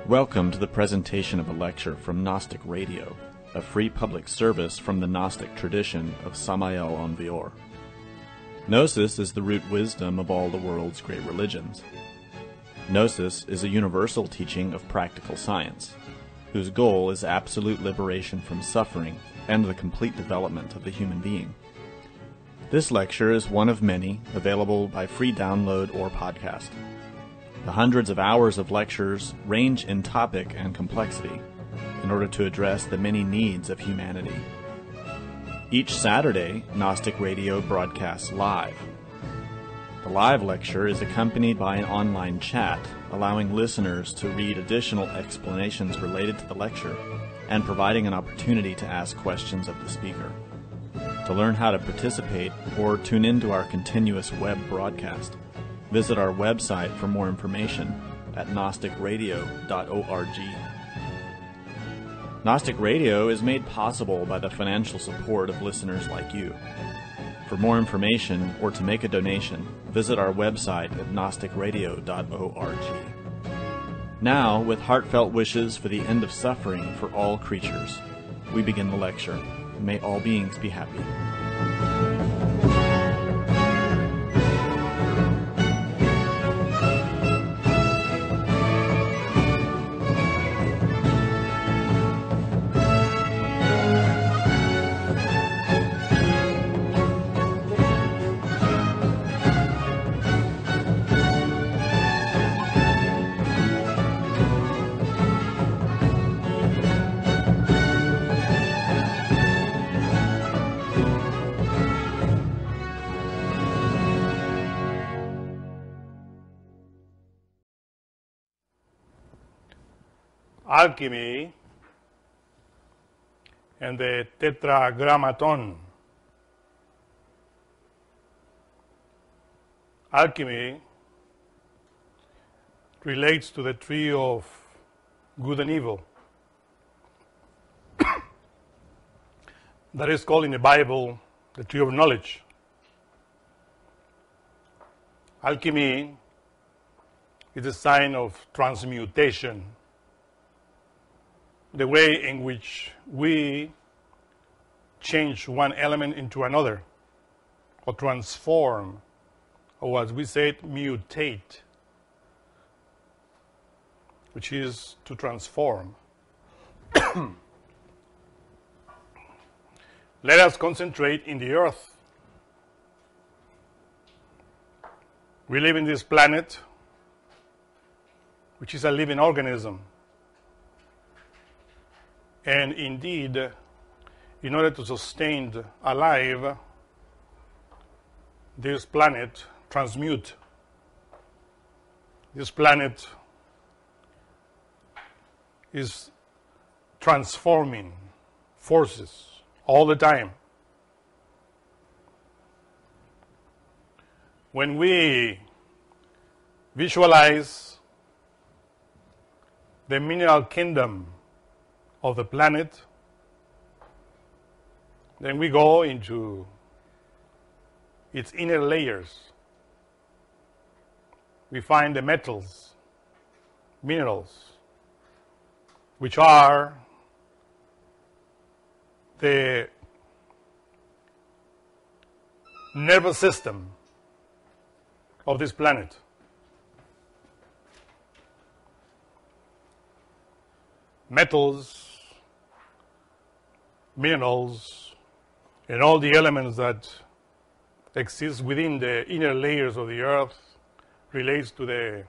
Welcome to the presentation of a lecture from Gnostic Radio, a free public service from the Gnostic tradition of Samael Aun-Weor. Gnosis is the root wisdom of all the world's great religions. Gnosis is a universal teaching of practical science, whose goal is absolute liberation from suffering and the complete development of the human being. This lecture is one of many available by free download or podcast. The hundreds of hours of lectures range in topic and complexity in order to address the many needs of humanity. Each Saturday, Gnostic Radio broadcasts live. The live lecture is accompanied by an online chat, allowing listeners to read additional explanations related to the lecture and providing an opportunity to ask questions of the speaker. To learn how to participate or tune into our continuous web broadcast, visit our website for more information at gnosticradio.org. Gnostic Radio is made possible by the financial support of listeners like you. For more information or to make a donation, visit our website at gnosticradio.org. Now, with heartfelt wishes for the end of suffering for all creatures, we begin the lecture. May all beings be happy. Alchemy and the Tetragrammaton. Alchemy relates to the tree of good and evil. That is called in the Bible the tree of knowledge. Alchemy is a sign of transmutation, the way in which we change one element into another, or transform, or as we say it, mutate, which is to transform. Let us concentrate in the earth. We live in this planet, which is a living organism. And indeed, in order to sustain alive, this planet transmute. This planet is transforming forces all the time. When we visualize the mineral kingdom of the planet, then we go into its inner layers. We find the metals, minerals, which are the nervous system of this planet. Metals, minerals, and all the elements that exist within the inner layers of the earth relates to the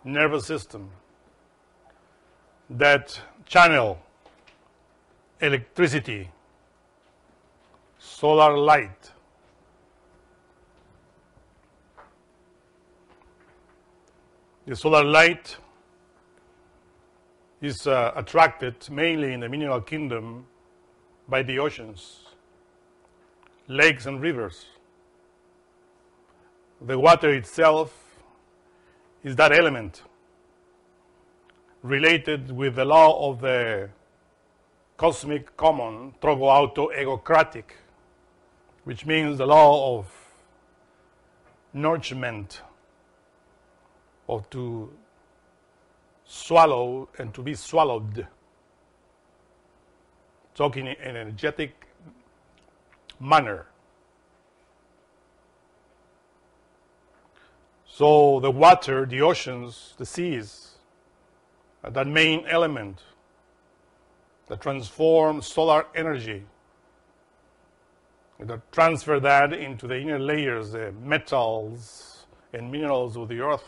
nervous system that channel electricity, solar light, the solar light is attracted mainly in the mineral kingdom by the oceans, lakes and rivers. The water itself is that element related with the law of the cosmic common, trogo-auto-egocratic, which means the law of nourishment, or to swallow and to be swallowed. Talking in an energetic manner. So the water, the oceans, the seas, that main element that transforms solar energy, that transfer that into the inner layers, the metals and minerals of the earth,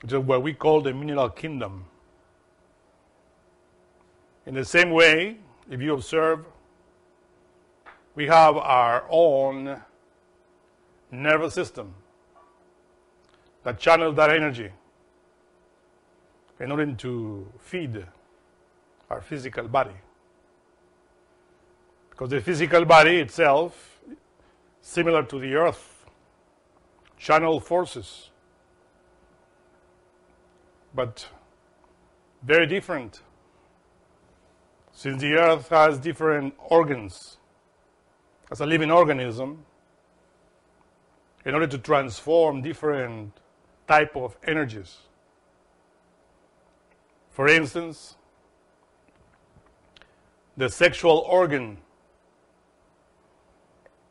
which is what we call the mineral kingdom. In the same way, if you observe, we have our own nervous system that channels that energy in order to feed our physical body. Because the physical body itself, similar to the earth, channel forces, but very different. Since the earth has different organs, as a living organism, in order to transform different type of energies. For instance, the sexual organ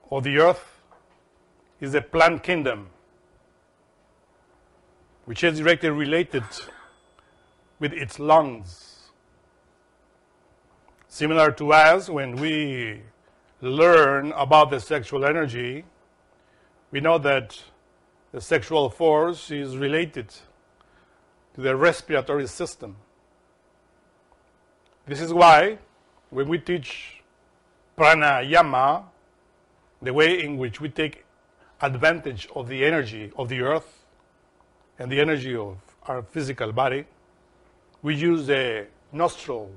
of the earth is the plant kingdom, which is directly related with its lungs. Similar to us, when we learn about the sexual energy, we know that the sexual force is related to the respiratory system. This is why when we teach pranayama, the way in which we take advantage of the energy of the earth and the energy of our physical body, we use the nostrils,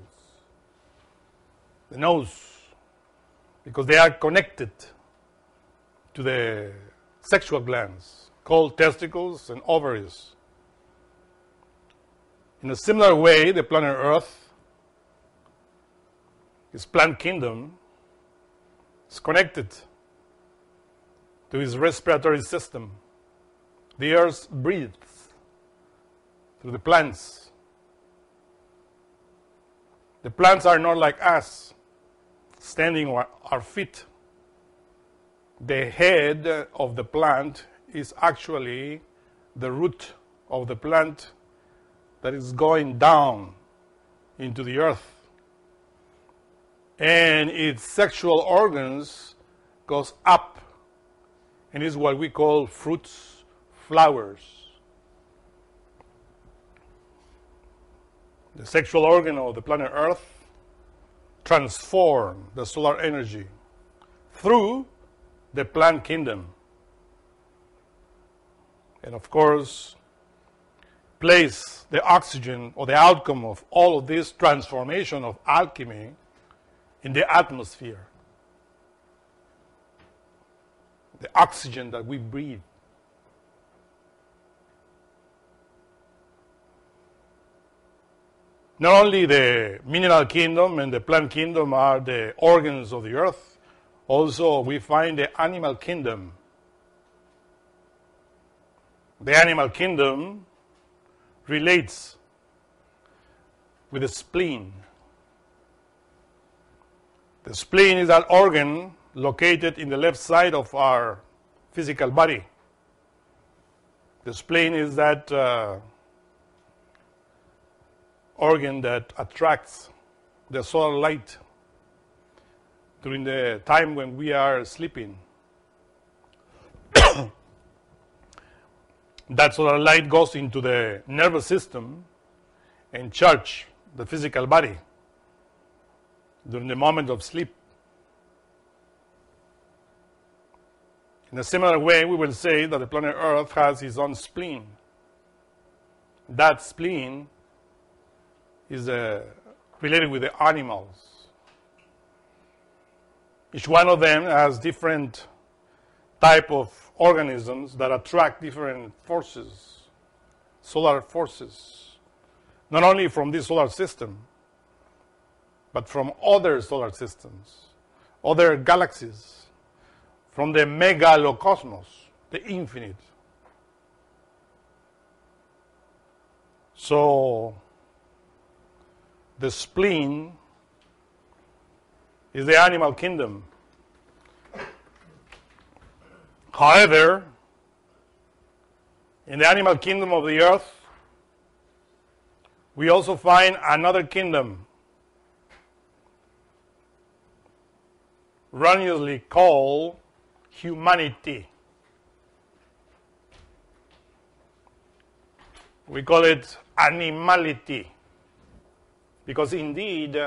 the nose, because they are connected to the sexual glands called testicles and ovaries. In a similar way, the planet Earth, its plant kingdom, is connected to its respiratory system. The Earth breathes through the plants. The plants are not like us, standing on our feet. The head of the plant is actually the root of the plant that is going down into the earth. And its sexual organs goes up and is what we call fruits, flowers. The sexual organ of the planet Earth transform the solar energy through the plant kingdom. And of course, place the oxygen or the outcome of all of this transformation of alchemy in the atmosphere. The oxygen that we breathe. Not only the mineral kingdom and the plant kingdom are the organs of the earth, also we find the animal kingdom. The animal kingdom relates with the spleen. The spleen is an organ located in the left side of our physical body. The spleen is that organ that attracts the solar light during the time when we are sleeping. That solar light goes into the nervous system and charges the physical body during the moment of sleep. In a similar way, we will say that the planet Earth has its own spleen. That spleen is related with the animals. Each one of them has different type of organisms that attract different forces, solar forces, not only from this solar system, but from other solar systems, other galaxies, from the megalocosmos, the infinite. So the spleen is the animal kingdom. However, in the animal kingdom of the earth, we also find another kingdom, erroneously called humanity. We call it animality, because indeed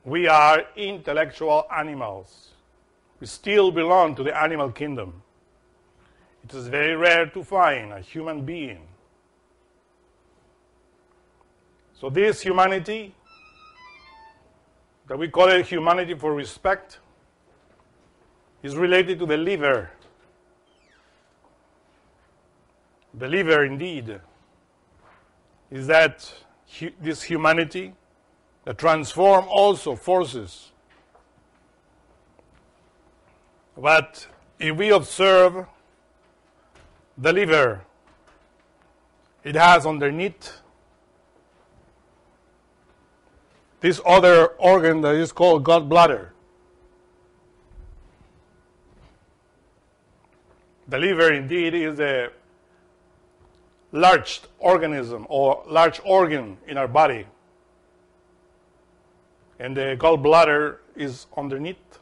we are intellectual animals. We still belong to the animal kingdom. It is very rare to find a human being. So this humanity, that we call it humanity for respect, is related to the liver. The liver, indeed, is that this humanity that transforms also forces. But if we observe the liver, it has underneath this other organ that is called gallbladder. The liver, indeed, is a large organism or large organ in our body. And the gallbladder is underneath,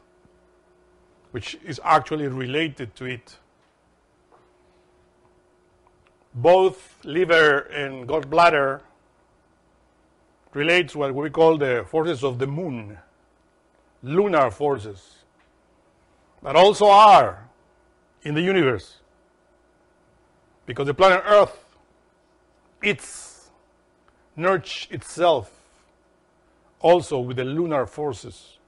which is actually related to it. Both liver and gallbladder relate to what we call the forces of the moon, lunar forces, that also are in the universe. Because the planet Earth nourishes itself also with the lunar forces.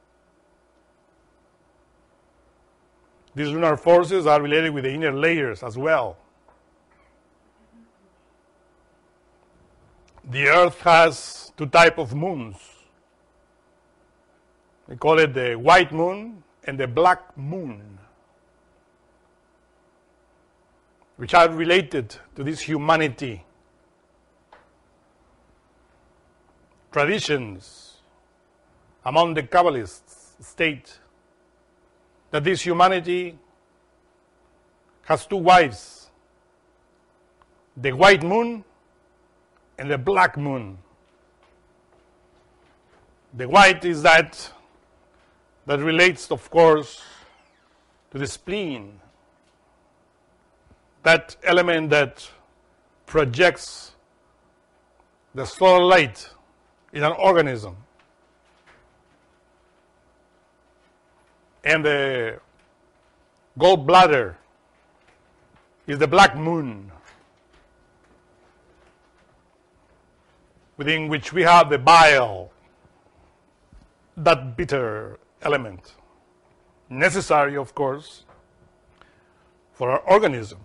These lunar forces are related with the inner layers as well. The Earth has two types of moons. We call it the white moon and the black moon, which are related to this humanity. Traditions among the Kabbalists state that this humanity has two wives, the white moon and the black moon. The white is that relates, of course, to the spleen, that element that projects the solar light in an organism. And the gallbladder is the black moon, within which we have the bile, that bitter element, necessary, of course, for our organism.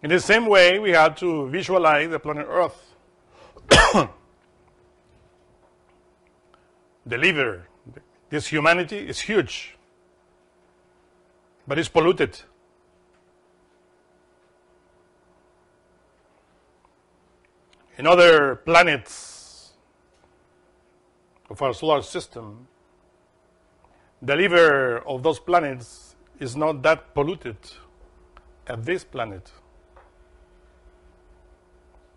In the same way, we have to visualize the planet Earth. The liver, this humanity is huge, but it's polluted. In other planets of our solar system, the liver of those planets is not that polluted as this planet.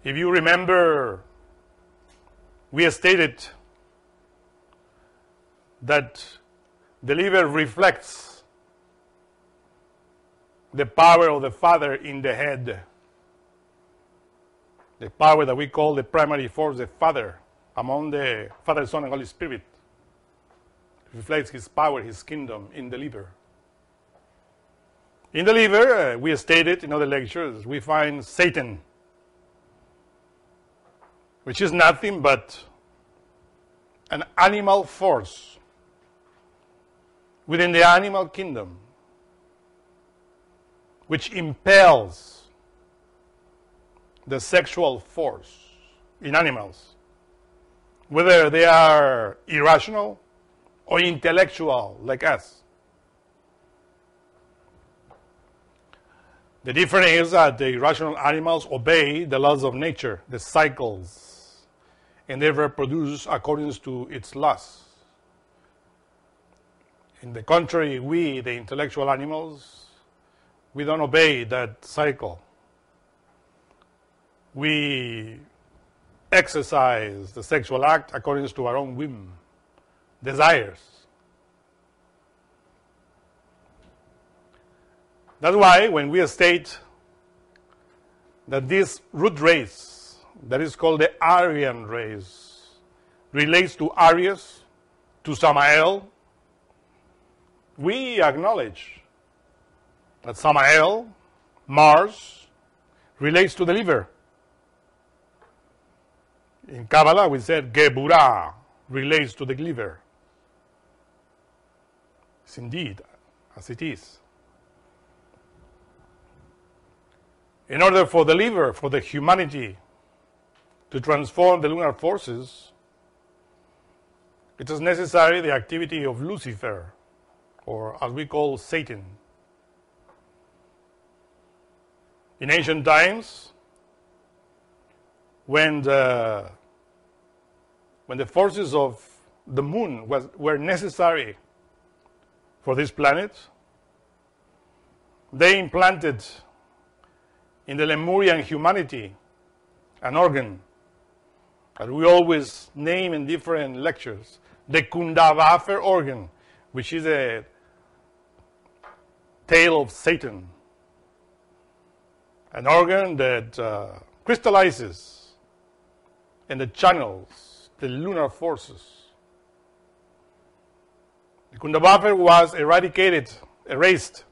If you remember, we stated that the liver reflects the power of the Father in the head. The power that we call the primary force, the Father, among the Father, Son, and Holy Spirit. It reflects His power, His kingdom in the liver. In the liver, we stated in other lectures, we find Satan, which is nothing but an animal force within the animal kingdom, which impels the sexual force in animals, whether they are irrational or intellectual like us. The difference is that the irrational animals obey the laws of nature, the cycles, and they reproduce according to its laws. In the contrary, we, the intellectual animals, we don't obey that cycle. We exercise the sexual act according to our own whim, desires. That's why when we state that this root race, that is called the Aryan race, relates to Aries, to Samael, we acknowledge that Samael, Mars, relates to the liver. In Kabbalah, we said Geburah relates to the liver. It's indeed as it is. In order for the liver, for the humanity, to transform the lunar forces, it is necessary the activity of Lucifer, or as we call Satan. In ancient times, when the forces of the moon were necessary for this planet, they implanted in the Lemurian humanity an organ that we always name in different lectures, the Kundavafer organ, which is a tail of Satan, an organ that crystallizes and that channels the lunar forces. The Kundavafer was erased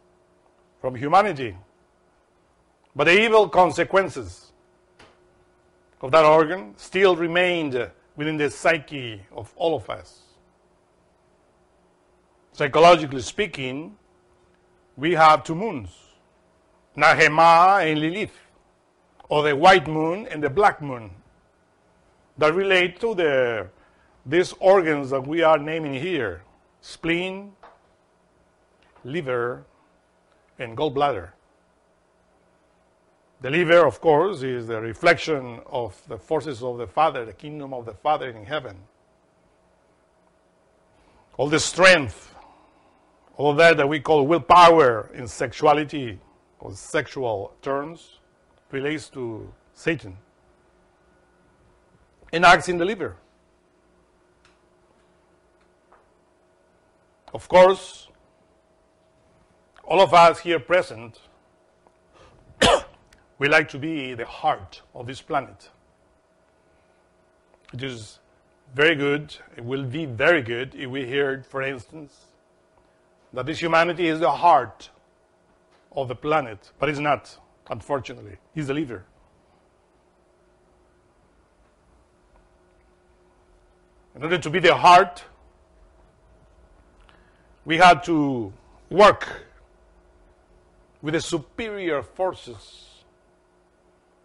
from humanity, but the evil consequences of that organ still remained within the psyche of all of us. Psychologically speaking, we have two moons, Nahema and Lilith, or the white moon and the black moon, that relate to these organs that we are naming here: spleen, liver, and gallbladder. The liver, of course, is the reflection of the forces of the Father, the kingdom of the Father in heaven. All the strength, all that we call willpower in sexuality or sexual terms, relates to Satan and acts in the liver. Of course, all of us here present, we like to be the heart of this planet. It is very good, it will be very good if we hear, for instance, that this humanity is the heart of the planet, but it's not, unfortunately. It's the liver. In order to be the heart, we had to work with the superior forces,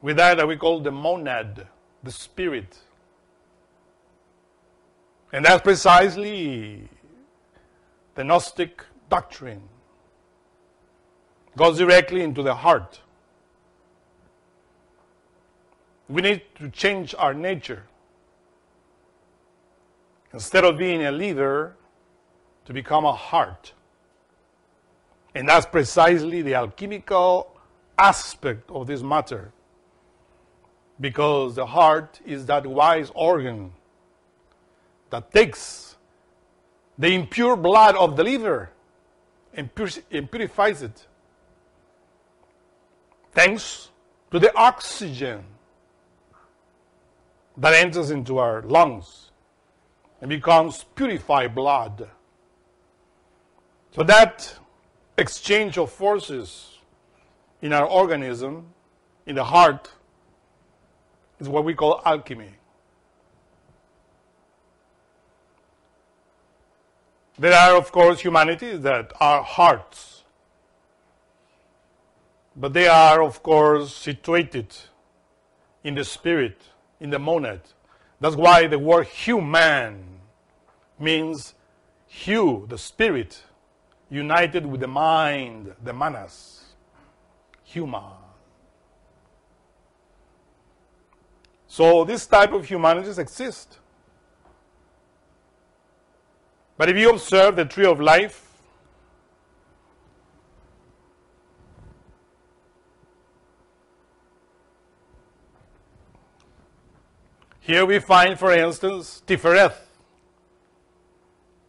with that we call the monad, the spirit. And that's precisely the Gnostic doctrine. Goes directly into the heart. We need to change our nature. Instead of being a liver, to become a heart. And that's precisely the alchemical aspect of this matter. Because the heart is that wise organ that takes the impure blood of the liver and purifies it, thanks to the oxygen that enters into our lungs and becomes purified blood. So that exchange of forces in our organism, in the heart, is what we call alchemy. There are, of course, humanities that are hearts, but they are, of course, situated in the spirit, in the monad. That's why the word human means hu, the spirit, united with the mind, the manas. human. So this type of humanities exist. But if you observe the tree of life, here we find, for instance, Tifereth,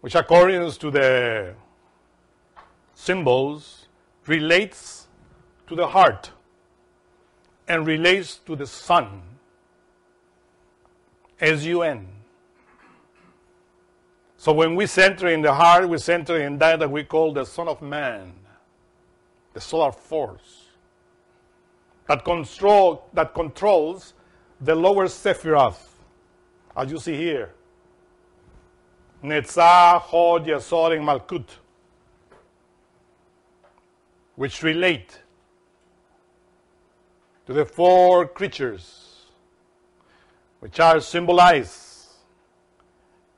which according to the symbols relates to the heart and relates to the sun, S-U-N. So when we center in the heart, we center in that we call the Son of Man, the solar force, that controls the lower Sephiroth, as you see here. Netzah, Hod, Yesod, and Malkut, which relate to the four creatures, which are symbolized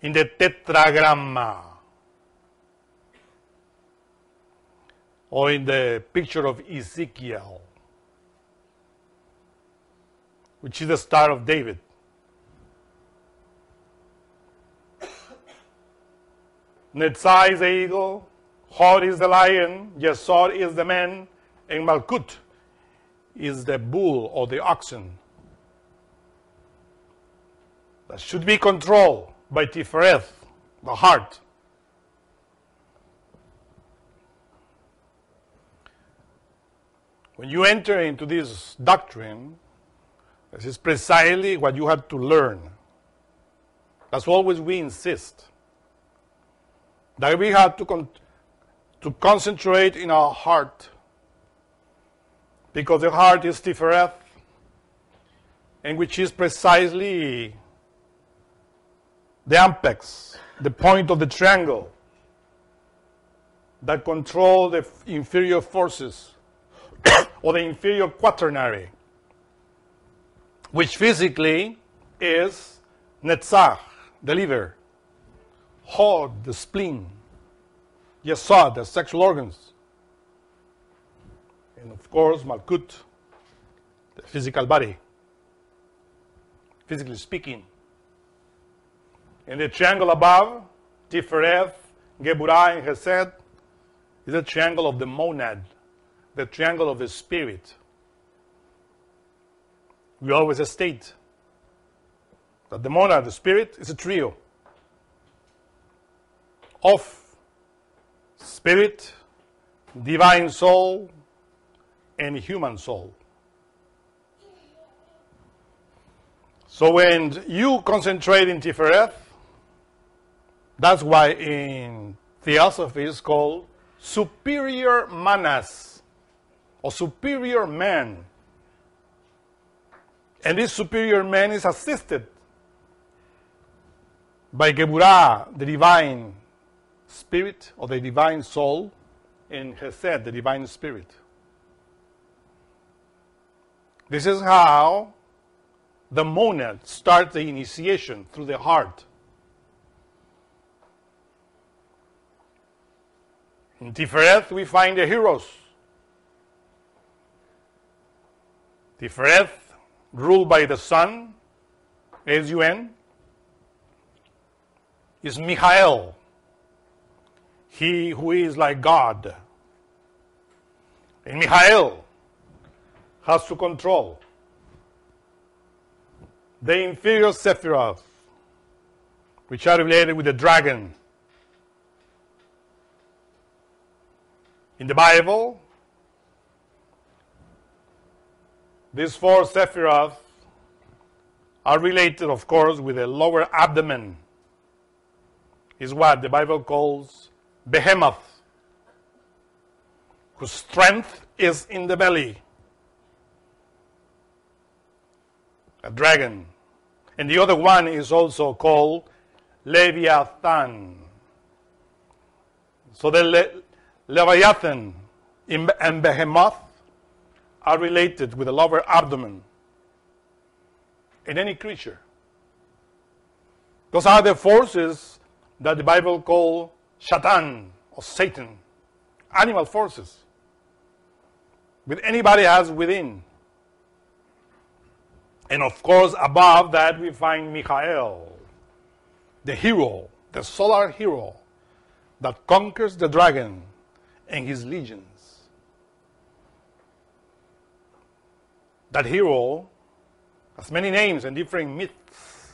in the Tetragram, or in the picture of Ezekiel, which is the Star of David. Netzah is the eagle, Hod is the lion, Yesod is the man, and Malkut is the bull or the oxen that should be controlled by Tifereth, the heart. When you enter into this doctrine, this is precisely what you have to learn. That's always we insist. That we have to concentrate in our heart, because the heart is Tifereth, and which is precisely the apex, the point of the triangle that control the inferior forces or the inferior quaternary, which physically is Netzach, the liver, Hod, the spleen, Yesod, the sexual organs, and of course Malkut, the physical body, physically speaking. And the triangle above, Tifereth, Geburah, and Hesed, is the triangle of the monad, the triangle of the spirit. We always state that the monad, the spirit, is a trio of spirit, divine soul, and human soul. So when you concentrate in Tifereth, that's why in theosophy it's called superior manas, or superior man. And this superior man is assisted by Geburah, the divine spirit, or the divine soul, and Hesed, the divine spirit. This is how the monad starts the initiation, through the heart. In Tifereth, we find the heroes. Tifereth, ruled by the sun, S-U-N, is Michael, he who is like God. And Michael has to control the inferior Sephiroth, which are related with the dragon. In the Bible, these four Sephiroth are related, of course, with the lower abdomen. Is what the Bible calls Behemoth, whose strength is in the belly. A dragon. And the other one is also called Leviathan. So the Leviathan and Behemoth are related with the lower abdomen in any creature. Those are the forces that the Bible calls Shatan, or Satan, animal forces. with anybody has within. And of course, above that, we find Michael, the hero, the solar hero that conquers the dragon and his legions. That hero has many names and different myths.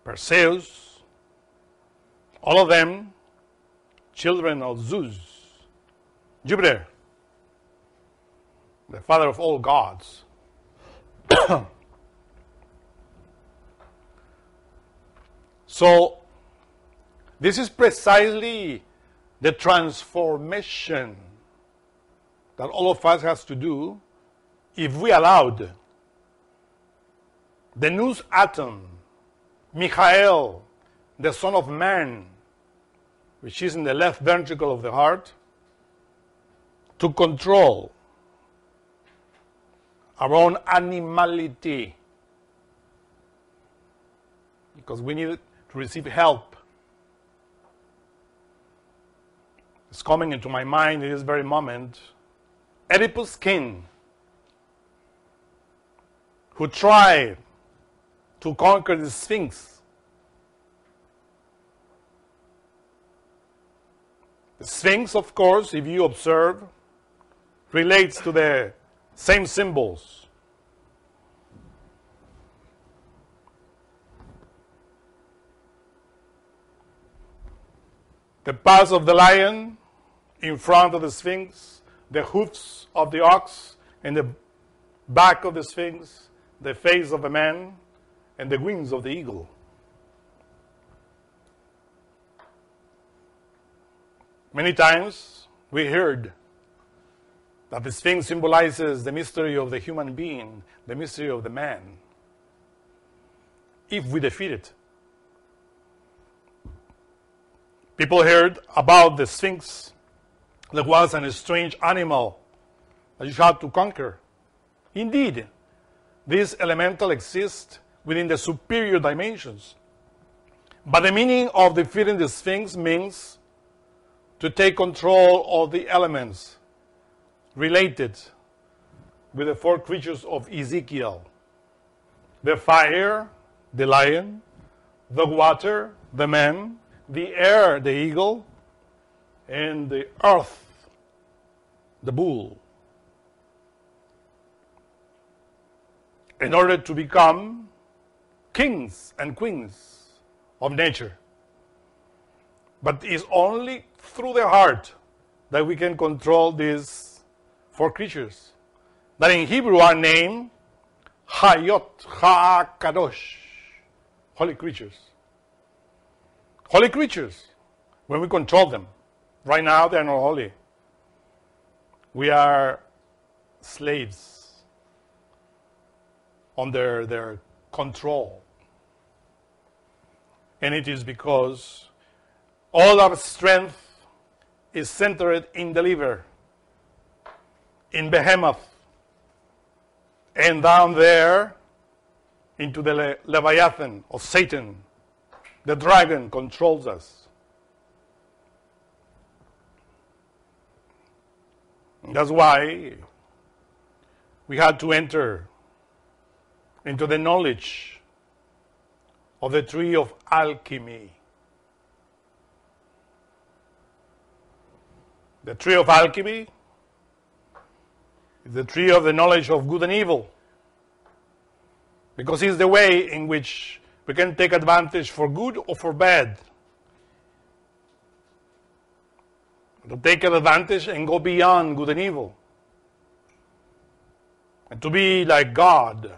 Perseus, all of them children of Zeus. Jupiter, the father of all gods. So, this is precisely the transformation that all of us has to do if we allowed the nous atom, Michael, the Son of Man, which is in the left ventricle of the heart, to control our own animality. Because we need to receive help. It's coming into my mind in this very moment. Oedipus' king, who tried to conquer the Sphinx. The Sphinx, of course, if you observe, relates to the same symbols. The paws of the lion in front of the Sphinx, the hoofs of the ox, and the back of the Sphinx, the face of a man, and the wings of the eagle. Many times we heard that the Sphinx symbolizes the mystery of the human being, the mystery of the man, if we defeat it. People heard about the Sphinx. There was a strange animal that you had to conquer. Indeed, this elemental exists within the superior dimensions. But the meaning of defeating the Sphinx means to take control of the elements related with the four creatures of Ezekiel. The fire, the lion, the water, the man, the air, the eagle, and the earth, the bull. In order to become kings and queens of nature. But it's only through the heart that we can control these four creatures that in Hebrew are named Hayot HaKadosh, holy creatures. Holy creatures, when we control them. Right now, they are not holy. We are slaves under their control. And it is because all our strength is centered in the liver, in Behemoth, and down there into the Leviathan of Satan. The dragon controls us. And that's why we had to enter into the knowledge of the tree of alchemy. The tree of alchemy is the tree of the knowledge of good and evil, because it's the way in which we can take advantage for good or for bad. To take advantage and go beyond good and evil. And to be like God,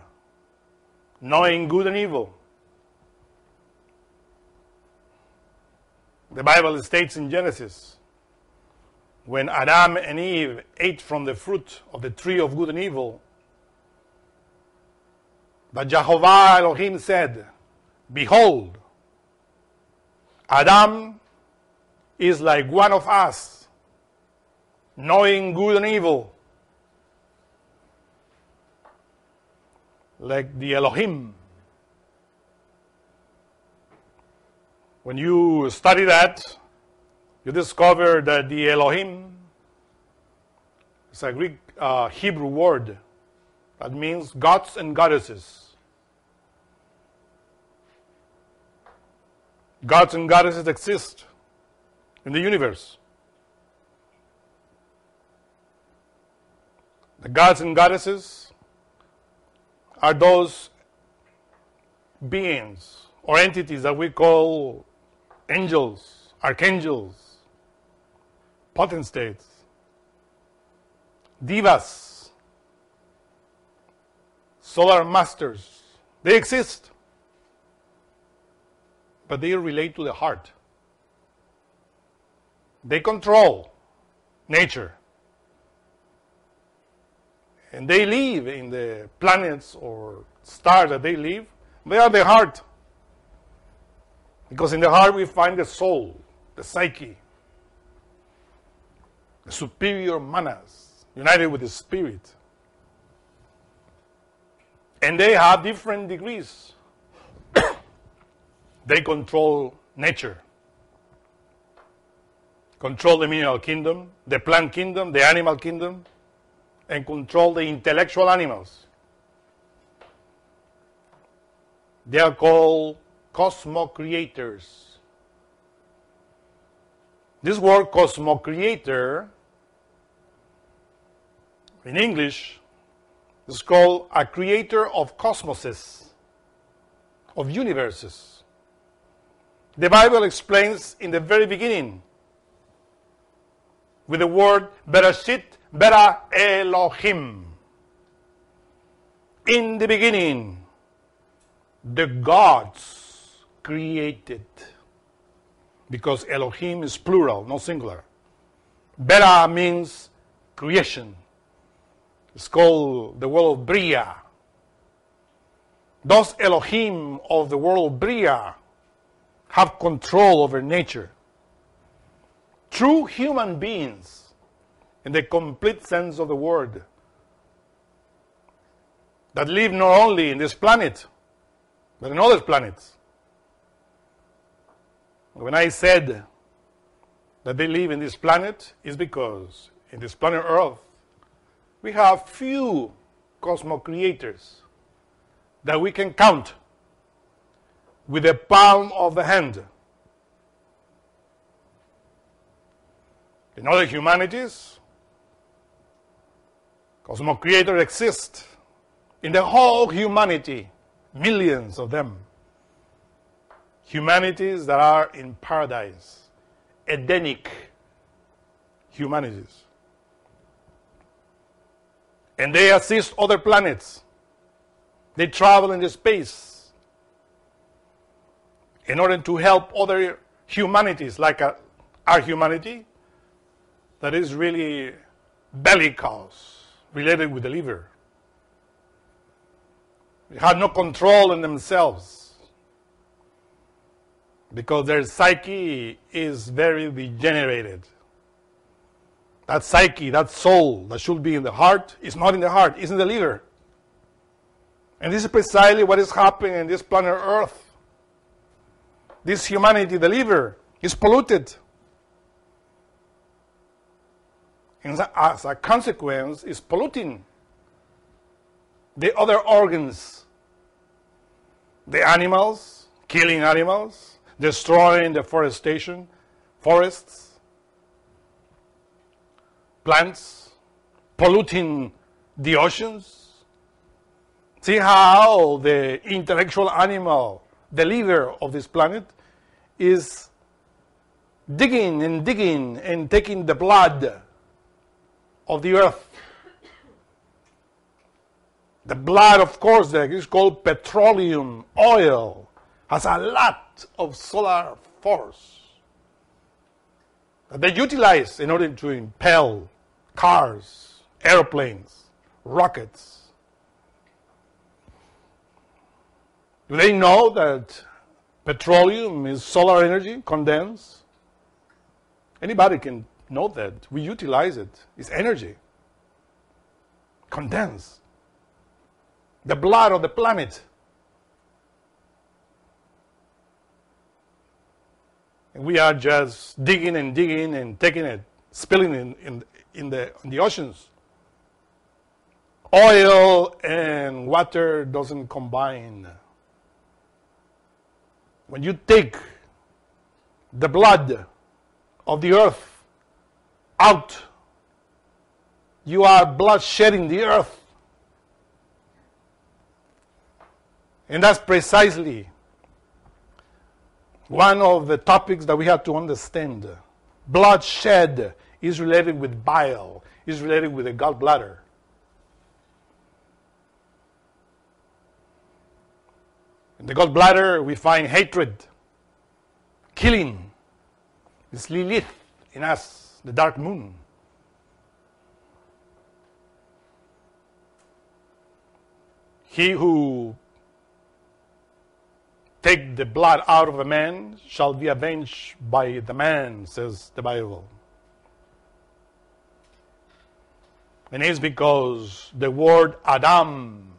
knowing good and evil. The Bible states in Genesis, when Adam and Eve ate from the fruit of the tree of good and evil, that Jehovah Elohim said, "Behold, Adam is like one of us, knowing good and evil." Like the Elohim. When you study that, you discover that the Elohim is a Greek Hebrew word that means gods and goddesses. Gods and goddesses exist in the universe. The gods and goddesses are those beings or entities that we call angels, archangels, potentates, divas, solar masters. They exist, but they relate to the heart. They control nature. And they live in the planets or stars that they live. They are the heart. Because in the heart we find the soul, the psyche, the superior manas, united with the spirit. And they have different degrees. They control nature, control the mineral kingdom, the plant kingdom, the animal kingdom, and control the intellectual animals. They are called cosmo-creators. This word cosmo-creator in English is called a creator of cosmoses, of universes. The Bible explains in the very beginning with the word Bereshit bara Elohim. In the beginning, the gods created. Because Elohim is plural, not singular. Bara means creation. It's called the world of Bria. Those Elohim of the world of Bria have control over nature. True human beings, in the complete sense of the word, that live not only in this planet, but in other planets. When I said that they live in this planet, is because in this planet Earth, we have few cosmo-creators that we can count with the palm of the hand. In other humanities, cosmo-creators exist in the whole humanity, millions of them. Humanities that are in paradise, Edenic humanities. And they assist other planets. They travel in the space in order to help other humanities, like our humanity, that is really bellicose, related with the liver. They have no control in themselves because their psyche is very degenerated. That psyche, that soul that should be in the heart, is not in the heart, it's in the liver. And this is precisely what is happening in this planet Earth. This humanity, the liver, is polluted. And as a consequence, is polluting the other organs. The animals, killing animals, destroying the forestation, forests, plants, polluting the oceans. See how the intellectual animal, the liver of this planet, is digging and taking the blood of the earth. The blood, of course, that is called petroleum, oil, has a lot of solar force that they utilize in order to impel cars, airplanes, rockets. Do they know that petroleum is solar energy, condensed? Anybody can know that. We utilize it. It's energy. Condensed. The blood of the planet. And we are just digging and digging and taking it, spilling in the oceans. Oil and water doesn't combine. When you take the blood of the earth out, you are bloodshedding the earth. And that's precisely one of the topics that we have to understand. Bloodshed is related with bile, is related with the gallbladder. In the gallbladder, we find hatred, killing. It's Lilith in us, the dark moon. He who take the blood out of a man shall be avenged by the man, says the Bible. And it's because the word Adam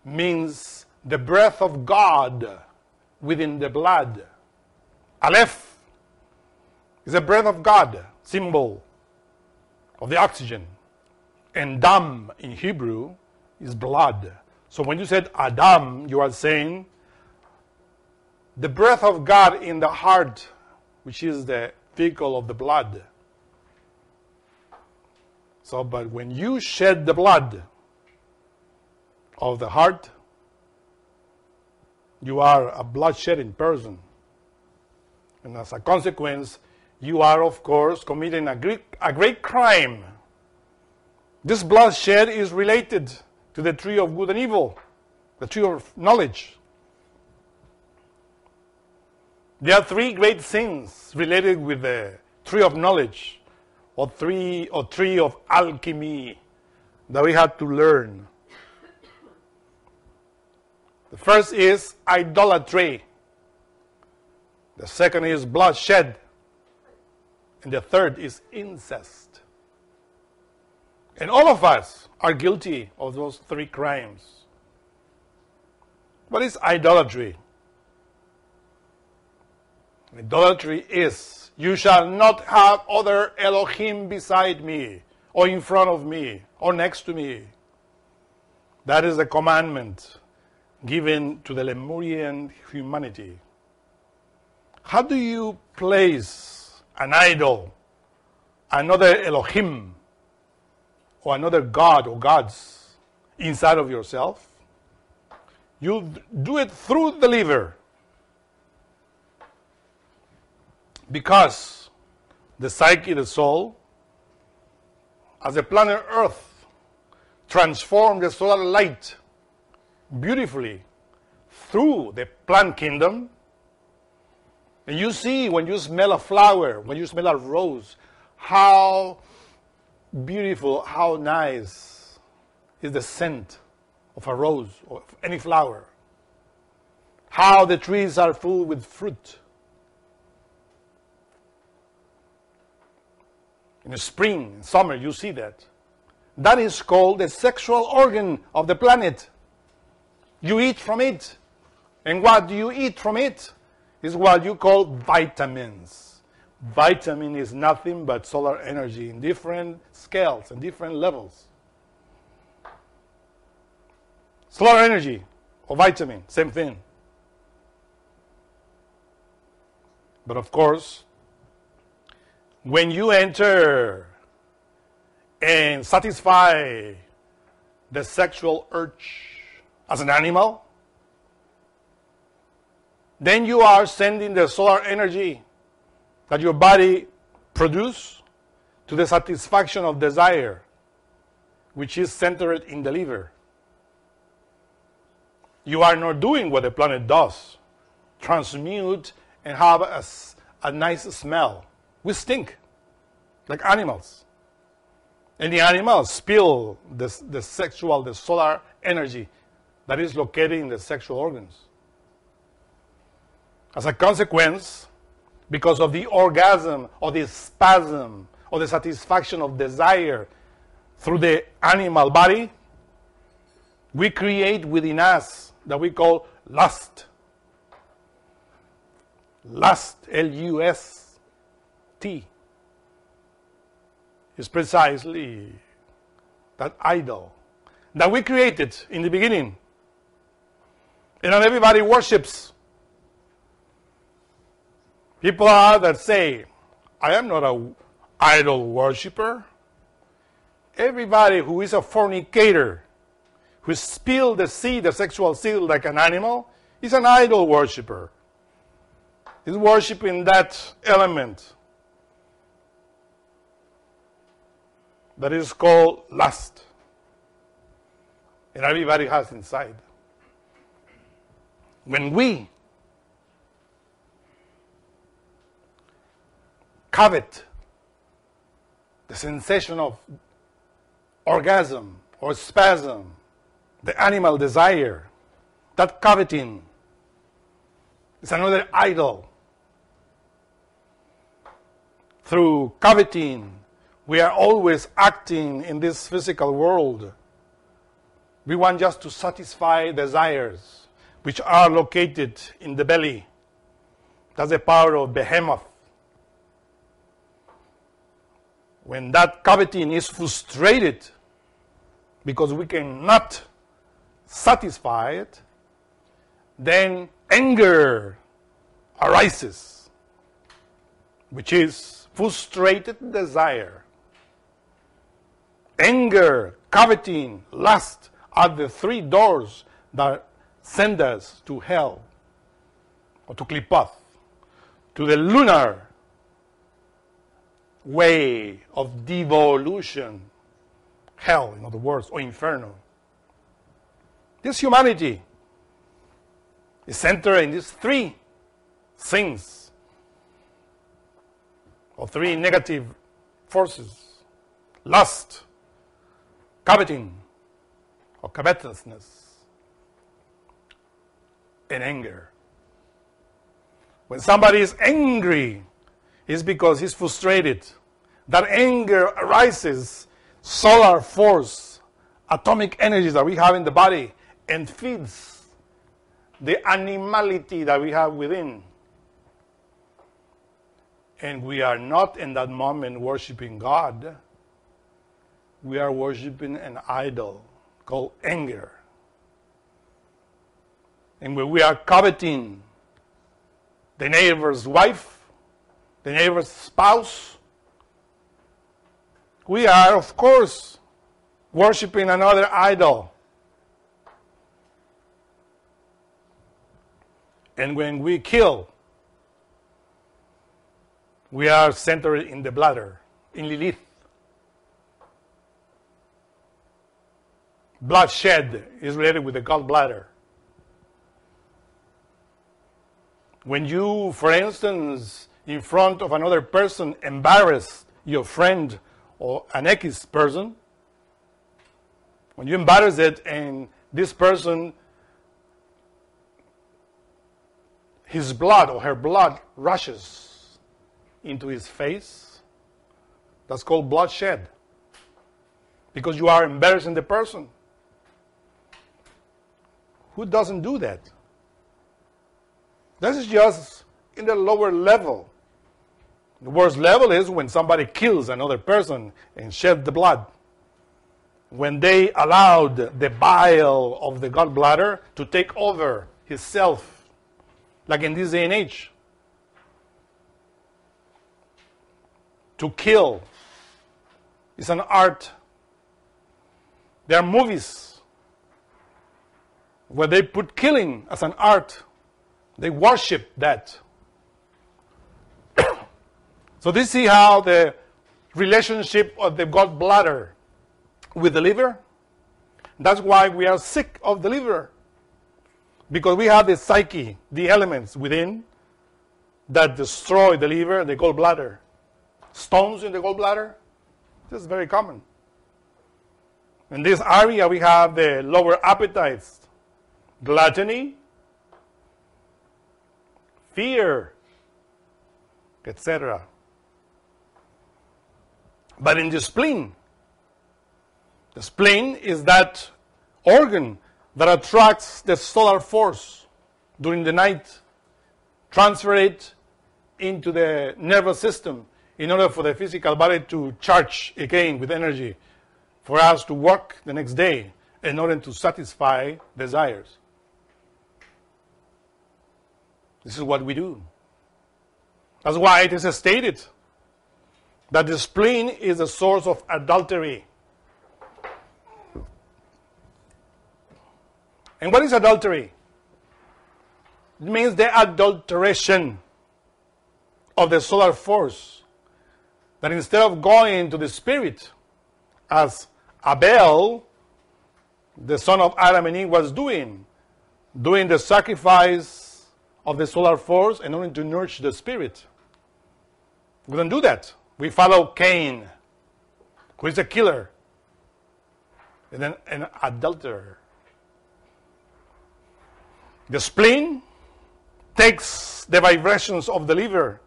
means the breath of God within the blood. Aleph is a breath of God, symbol of the oxygen. And Dam in Hebrew is blood. So when you said Adam, you are saying the breath of God in the heart, which is the vehicle of the blood. So, but when you shed the blood of the heart, you are a bloodshedding person. And as a consequence, you are, of course, committing a great crime. This bloodshed is related to the tree of good and evil, the tree of knowledge. There are three great sins related with the tree of knowledge, or tree of alchemy, that we have to learn. The first is idolatry. The second is bloodshed. And the third is incest. And all of us are guilty of those three crimes. What is idolatry? Idolatry is, you shall not have other Elohim beside me, or in front of me, or next to me. That is the commandment given to the Lemurian humanity. How do you place an idol, another Elohim, or another god or gods inside of yourself? You do it through the liver. Because the psyche, the soul, as the planet Earth transforms the solar light beautifully through the plant kingdom. And you see, when you smell a flower, when you smell a rose, how beautiful, how nice is the scent of a rose or of any flower. How the trees are full with fruit. In the spring, in summer, you see that. That is called the sexual organ of the planet. You eat from it. And what do you eat from it? Is what you call vitamins. Vitamin is nothing but solar energy in different scales and different levels. Solar energy or vitamin, same thing. But of course, when you enter and satisfy the sexual urge as an animal, then you are sending the solar energy that your body produces to the satisfaction of desire, which is centered in the liver. You are not doing what the planet does, transmute and have a nice smell. We stink like animals. And the animals spill the solar energy that is located in the sexual organs. As a consequence, because of the orgasm or the spasm or the satisfaction of desire through the animal body, we create within us that we call lust. Lust, L-U-S-T, is precisely that idol that we created in the beginning. And not everybody worships. People are that say, I am not an idol worshiper. Everybody who is a fornicator, who spilled the seed, the sexual seed like an animal, is an idol worshiper. He's worshiping that element that is called lust. And everybody has inside. When we covet the sensation of orgasm or spasm, the animal desire, that coveting is another idol. Through coveting, we are always acting in this physical world. We want just to satisfy desires, which are located in the belly. That's the power of behemoth. When that coveting is frustrated because we cannot satisfy it, then anger arises, which is frustrated desire. Anger, coveting, lust are the three doors that send us to hell, or to Klipoth, to the lunar way of devolution, hell, in other words, or inferno. This humanity is centered in these three things, or three negative forces: lust, coveting, or covetousness, and anger. When somebody is angry, it's because he's frustrated. That anger arises solar force, atomic energy that we have in the body, and feeds the animality that we have within. And we are not in that moment worshiping God. We are worshiping an idol called anger. And when we are coveting the neighbor's wife, the neighbor's spouse, we are, of course, worshiping another idol. And when we kill, we are centered in the bladder, in Lilith. Bloodshed is related with the gallbladder. When you, for instance, in front of another person, embarrass your friend or an X person, when you embarrass it and this person, his blood or her blood rushes into his face, that's called bloodshed, because you are embarrassing the person. Who doesn't do that? This is just in the lower level. The worst level is when somebody kills another person and sheds the blood. When they allowed the bile of the gallbladder to take over his self, like in this day and age. To kill is an art. There are movies where they put killing as an art. They worship that. So they see how the relationship of the gallbladder with the liver. That's why we are sick of the liver. Because we have the psyche, the elements within that destroy the liver, the gallbladder. Stones in the gallbladder, this is very common. In this area we have the lower appetites, gluttony, fear, etc. But in the spleen is that organ that attracts the solar force during the night transfer it into the nervous system in order for the physical body to charge again with energy for us to work the next day in order to satisfy desires. This is what we do. That's why it is stated that the spleen is the source of adultery. And what is adultery? It means the adulteration of the solar force. That instead of going to the spirit, as Abel, the son of Adam and Eve, was doing the sacrifice of the solar force in order to nourish the spirit. We don't do that. We follow Cain, who is a killer, and then an adulterer. The spleen takes the vibrations of the liver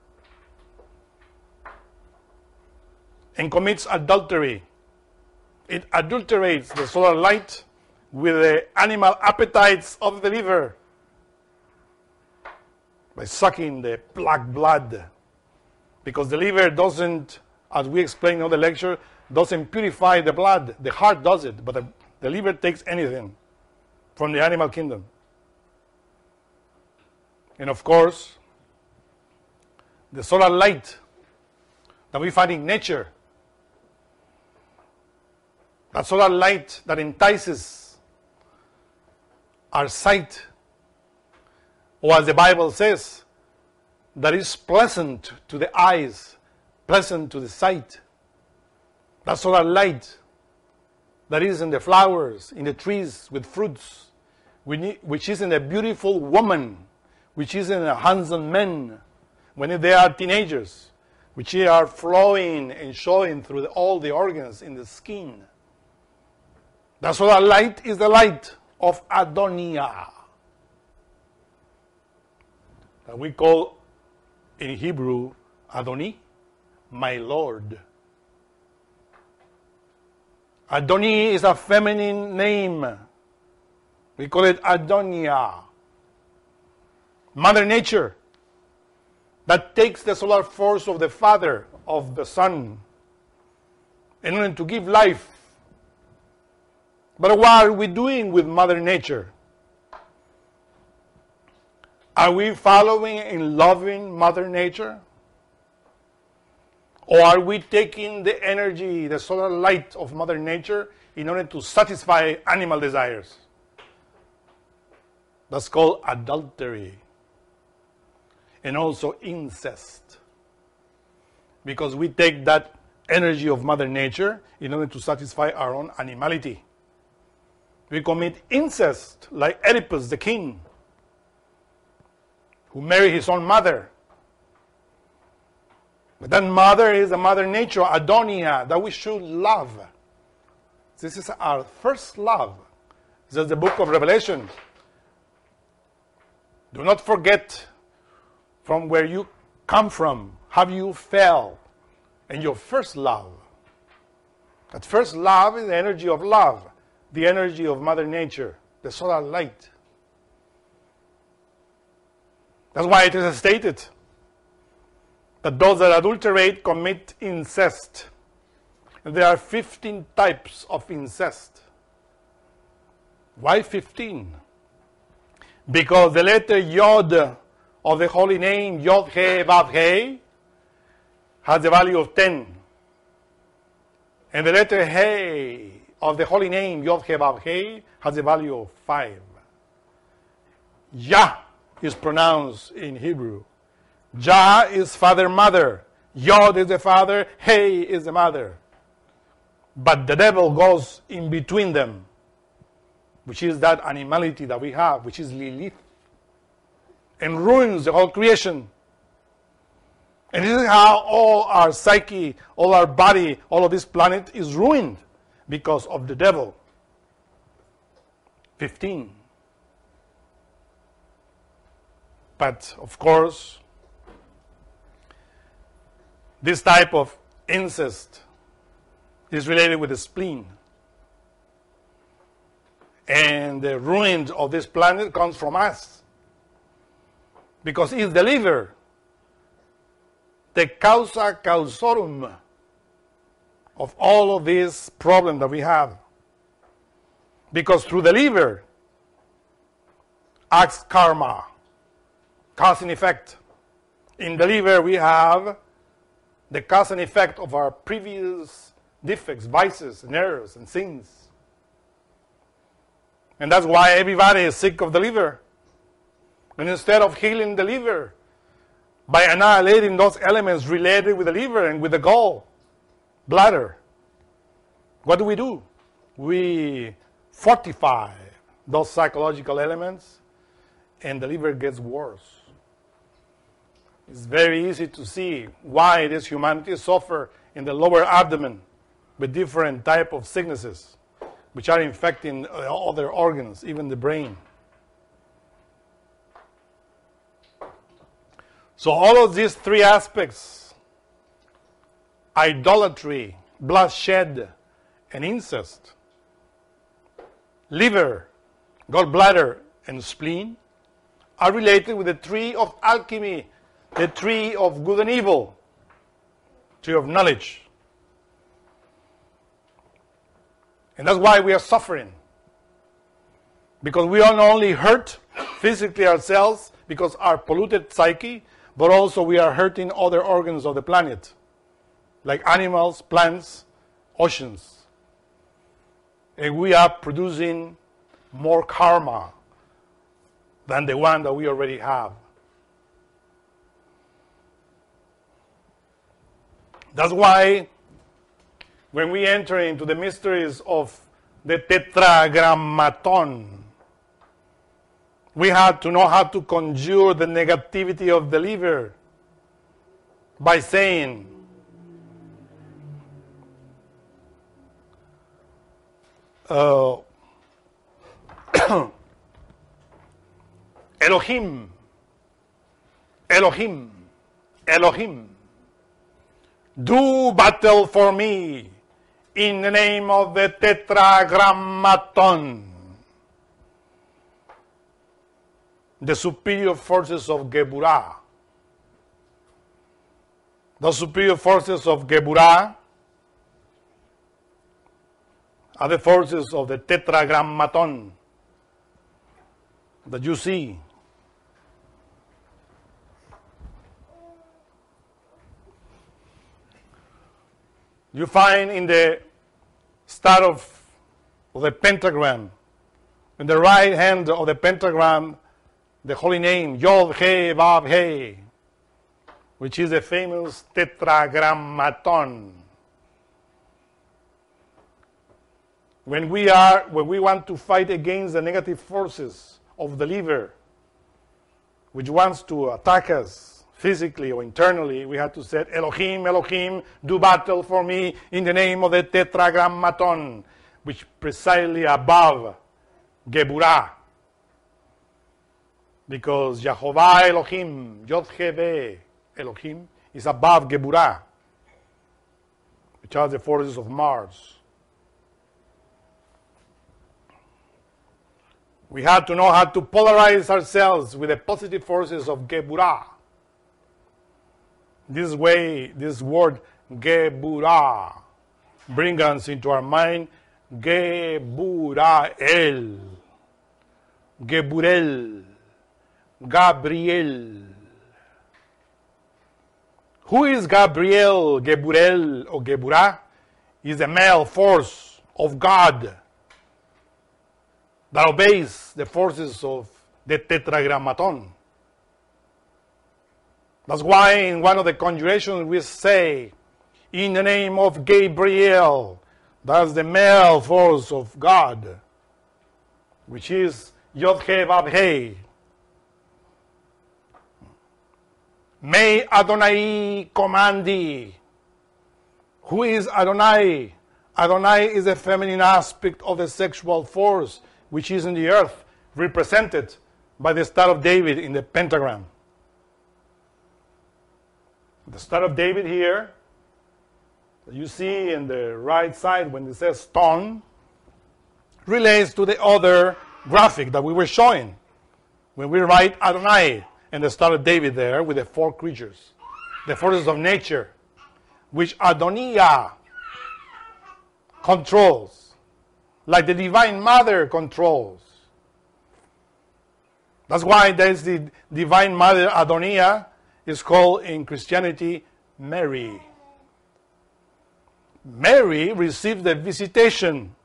and commits adultery. It adulterates the solar light with the animal appetites of the liver by sucking the black blood. Because the liver doesn't, as we explained in the lecture, doesn't purify the blood. The heart does it, but the liver takes anything from the animal kingdom. And of course, the solar light that we find in nature, that solar light that entices our sight, or as the Bible says, that is pleasant to the eyes, pleasant to the sight. That solar light that is in the flowers, in the trees with fruits, which is in a beautiful woman, which is in a handsome man, when they are teenagers, which are flowing and showing through all the organs in the skin. That solar light is the light of Adonia, that we call in Hebrew Adoni, my Lord. Adoni is a feminine name. We call it Adonia. Mother Nature, that takes the solar force of the Father, of the Son, in order to give life. But what are we doing with Mother Nature? Are we following and loving Mother Nature? Or are we taking the energy, the solar light of Mother Nature in order to satisfy animal desires? That's called adultery. And also incest. Because we take that energy of Mother Nature in order to satisfy our own animality. We commit incest like Oedipus, the king, who married his own mother. But that mother is a Mother Nature, Adonia, that we should love. This is our first love. This is the book of Revelation. Do not forget from where you come from, how you fell, and your first love. That first love is the energy of love, the energy of Mother Nature, the solar light. That's why it is stated that those that adulterate commit incest. And there are 15 types of incest. Why 15? Because the letter Yod of the holy name, Yod He Vav He, has the value of 10. And the letter He of the holy name, Yod He Vav He, has the value of 5. Yah is pronounced in Hebrew. Jah is father, mother. Yod is the father, He is the mother. But the devil goes in between them, which is that animality that we have, which is Lilith, and ruins the whole creation. And this is how all our psyche, all our body, all of this planet is ruined because of the devil. 15. But, of course, this type of incest is related with the spleen. And the ruin of this planet comes from us. Because it's the liver, the causa causorum of all of these problems that we have. Because through the liver acts karma, cause and effect. In the liver we have the cause and effect of our previous defects, vices, and errors, and sins. And that's why everybody is sick of the liver. And instead of healing the liver by annihilating those elements related with the liver and with the gall bladder, what do? We fortify those psychological elements, and the liver gets worse. It's very easy to see why this humanity suffer in the lower abdomen with different type of sicknesses, which are infecting other organs, even the brain. So all of these three aspects, idolatry, bloodshed, and incest, liver, gallbladder, and spleen, are related with the tree of alchemy, the tree of good and evil, tree of knowledge. And that's why we are suffering. Because we are not only hurt physically ourselves because our polluted psyche, but also we are hurting other organs of the planet, like animals, plants, oceans. And we are producing more karma than the one that we already have. That's why when we enter into the mysteries of the Tetragrammaton, we have to know how to conjure the negativity of the liver by saying, Elohim, Elohim, Elohim, do battle for me in the name of the Tetragrammaton, the superior forces of Geburah. The superior forces of Geburah are the forces of the Tetragrammaton that you see. You find in the start of the pentagram, in the right hand of the pentagram, the holy name, Yod He Vav He, which is the famous Tetragrammaton. When we want to fight against the negative forces of the liver, which wants to attack us physically or internally, we have to say, Elohim, Elohim, do battle for me in the name of the Tetragrammaton, which precisely above Geburah. Because Jehovah Elohim, Yod-Heh Elohim, is above Geburah, which are the forces of Mars. We have to know how to polarize ourselves with the positive forces of Geburah. This way, this word Geburah brings us into our mind Geburael, Geburel, Gabriel. Who is Gabriel, Geburel, or Geburah? Is the male force of God that obeys the forces of the Tetragrammaton. That's why in one of the conjurations we say, in the name of Gabriel, that's the male force of God, which is Yod-Heh Vav He. May Adonai command thee. Who is Adonai? Adonai is the feminine aspect of the sexual force, which is in the earth, represented by the Star of David in the pentagram. The Star of David here, that you see in the right side when it says stone, relates to the other graphic that we were showing when we write Adonai. and the Star of David there with the 4 creatures, the forces of nature, which Adonia controls, like the Divine Mother controls. That's why there's the Divine Mother Adonia is called in Christianity Mary. Mary received the visitation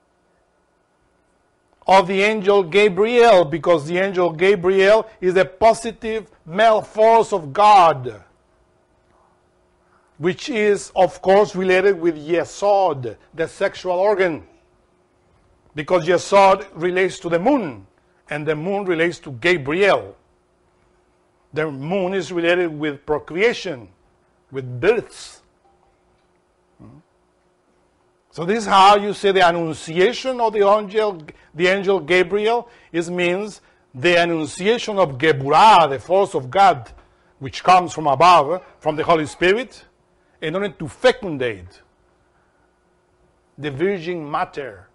of the angel Gabriel, because the angel Gabriel is a positive male force of God, which is, of course, related with Yesod, the sexual organ, because Yesod relates to the moon, and the moon relates to Gabriel. The moon is related with procreation, with births. So this is how you say the annunciation of the angel Gabriel. It means the annunciation of Geburah, the force of God, which comes from above, from the Holy Spirit, in order to fecundate the virgin matter.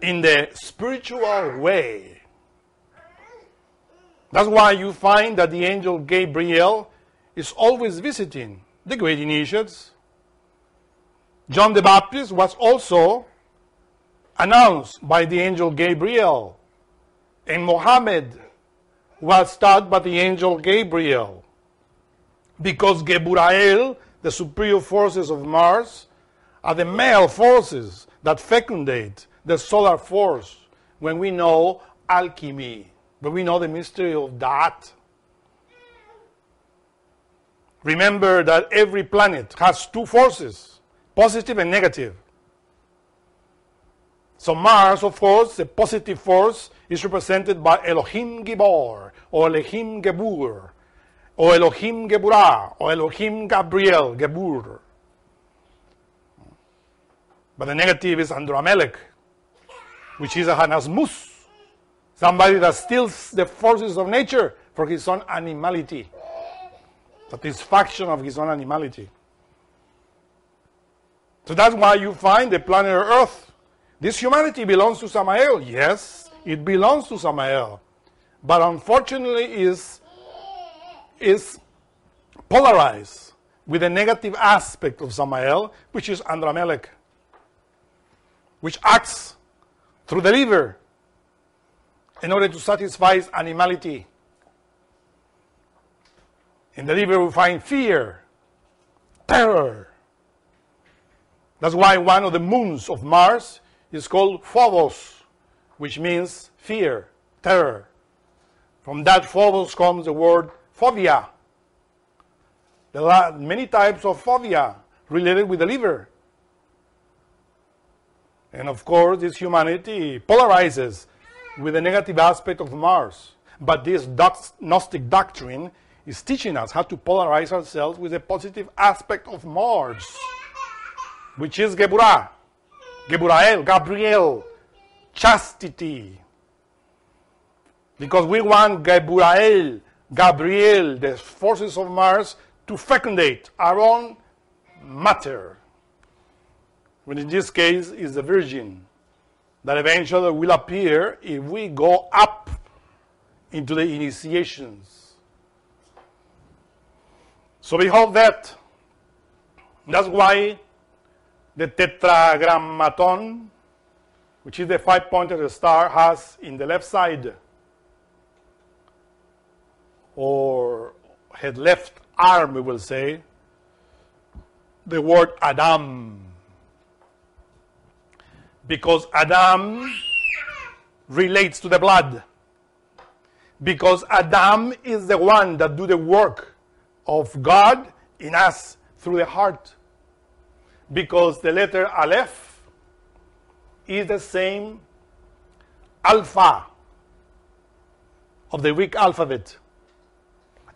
In the spiritual way. That's why you find that the angel Gabriel is always visiting the great initiates. John the Baptist was also announced by the angel Gabriel, and Mohammed was taught by the angel Gabriel, because Geburael, the superior forces of Mars, are the male forces that fecundate the solar force when we know alchemy, when we know the mystery of that. Remember that every planet has 2 forces, positive and negative. So Mars, of course, the positive force, is represented by Elohim Gibor, or Elohim Gebur, or Elohim Geburah, or Elohim Gabriel Gebur. But the negative is Andramelech, which is a Hanasmus, somebody that steals the forces of nature for his own animality, satisfaction of his own animality. So that's why you find the planet Earth. This humanity belongs to Samael. Yes, it belongs to Samael. But unfortunately is polarized with the negative aspect of Samael, which is Andramelech, which acts through the liver in order to satisfy its animality. In the liver we find fear, terror. That's why one of the moons of Mars is called Phobos, which means fear, terror. From that Phobos comes the word phobia. There are many types of phobia related with the liver. And of course, this humanity polarizes with the negative aspect of Mars. But this Gnostic doctrine is teaching us how to polarize ourselves with the positive aspect of Mars, which is Geburah, Geburael, Gabriel, chastity. Because we want Geburael, Gabriel, the forces of Mars, to fecundate our own matter. When in this case is the Virgin, that eventually will appear if we go up into the initiations. So we hope that. That's why the Tetragrammaton, which is the 5-pointed star, has in the left side, or head left arm, we will say, the word Adam. Because Adam relates to the blood. Because Adam is the one that do the work of God in us through the heart. Because the letter Aleph is the same alpha of the Greek alphabet.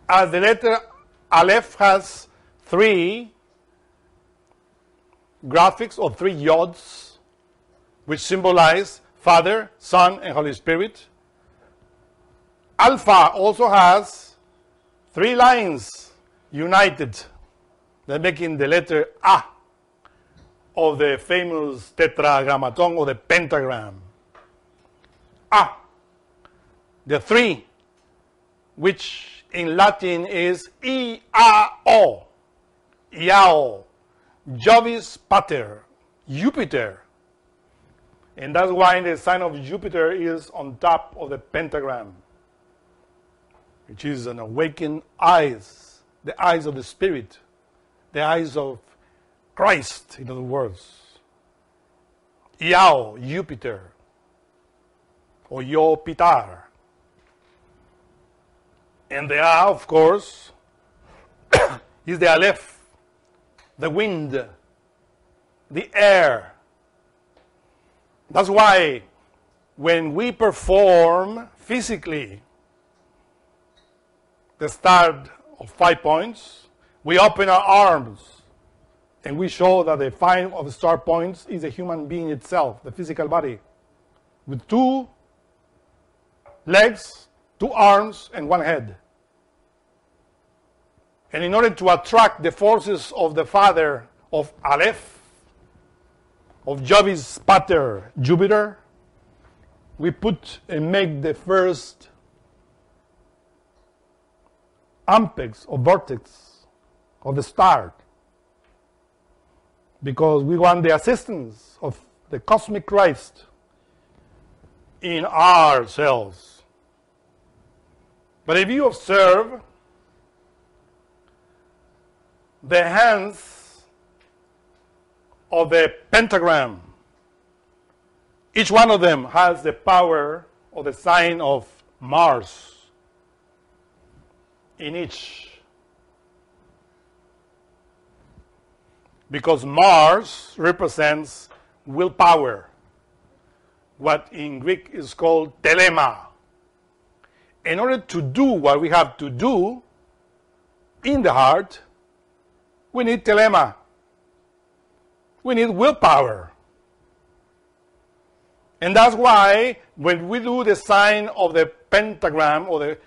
As the letter Aleph has 3 graphics or 3 yods, which symbolize Father, Son, and Holy Spirit. Alpha also has 3 lines united that making the letter A of the famous Tetragrammaton or the pentagram. A. the three, which in Latin is Iao, Iao, Jovis Pater, Jupiter. And that's why the sign of Jupiter is on top of the pentagram, which is an awakened eyes, the eyes of the Spirit, the eyes of Christ, in other words. Iao, Jupiter, or Iopitar. And the A, of course, is the Aleph, the wind, the air. That's why when we perform physically the start of 5 points, we open our arms and we show that the 5 of the start points is a human being itself, the physical body, with 2 legs, 2 arms, and 1 head. And in order to attract the forces of the Father of Aleph, of Jovis Pater, Jupiter, we put and make the first apex or vortex of the start, because we want the assistance of the cosmic Christ in ourselves. But if you observe the hands of the pentagram, each one of them has the power of the sign of Mars in each. Because Mars represents willpower, what in Greek is called telema. In order to do what we have to do in the heart, we need telema. We need willpower. And that's why when we do the sign of the pentagram or the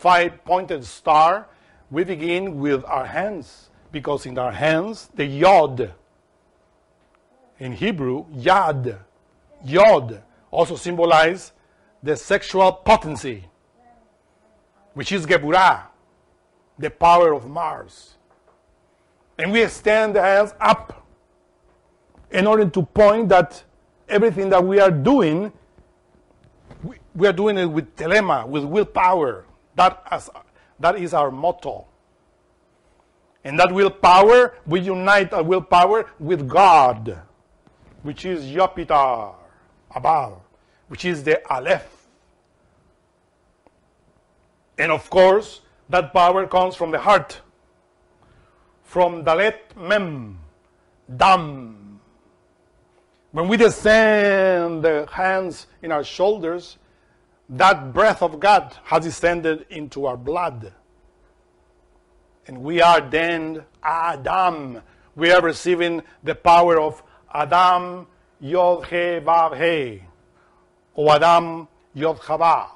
5-pointed star, we begin with our hands, because in our hands, the yod, in Hebrew, yad, yod, also symbolize the sexual potency, which is Geburah, the power of Mars. And we extend the hands up in order to point that everything that we are doing, we are doing it with telema, with willpower. That is our motto. And that willpower, we unite our willpower with God, which is Jupiter, above, which is the Aleph. And of course, that power comes from the heart, from Dalet Mem, Dam. When we descend the hands in our shoulders, that breath of God has descended into our blood. And we are then Adam. We are receiving the power of Adam Yod He Vav He, or Adam Yod Chava.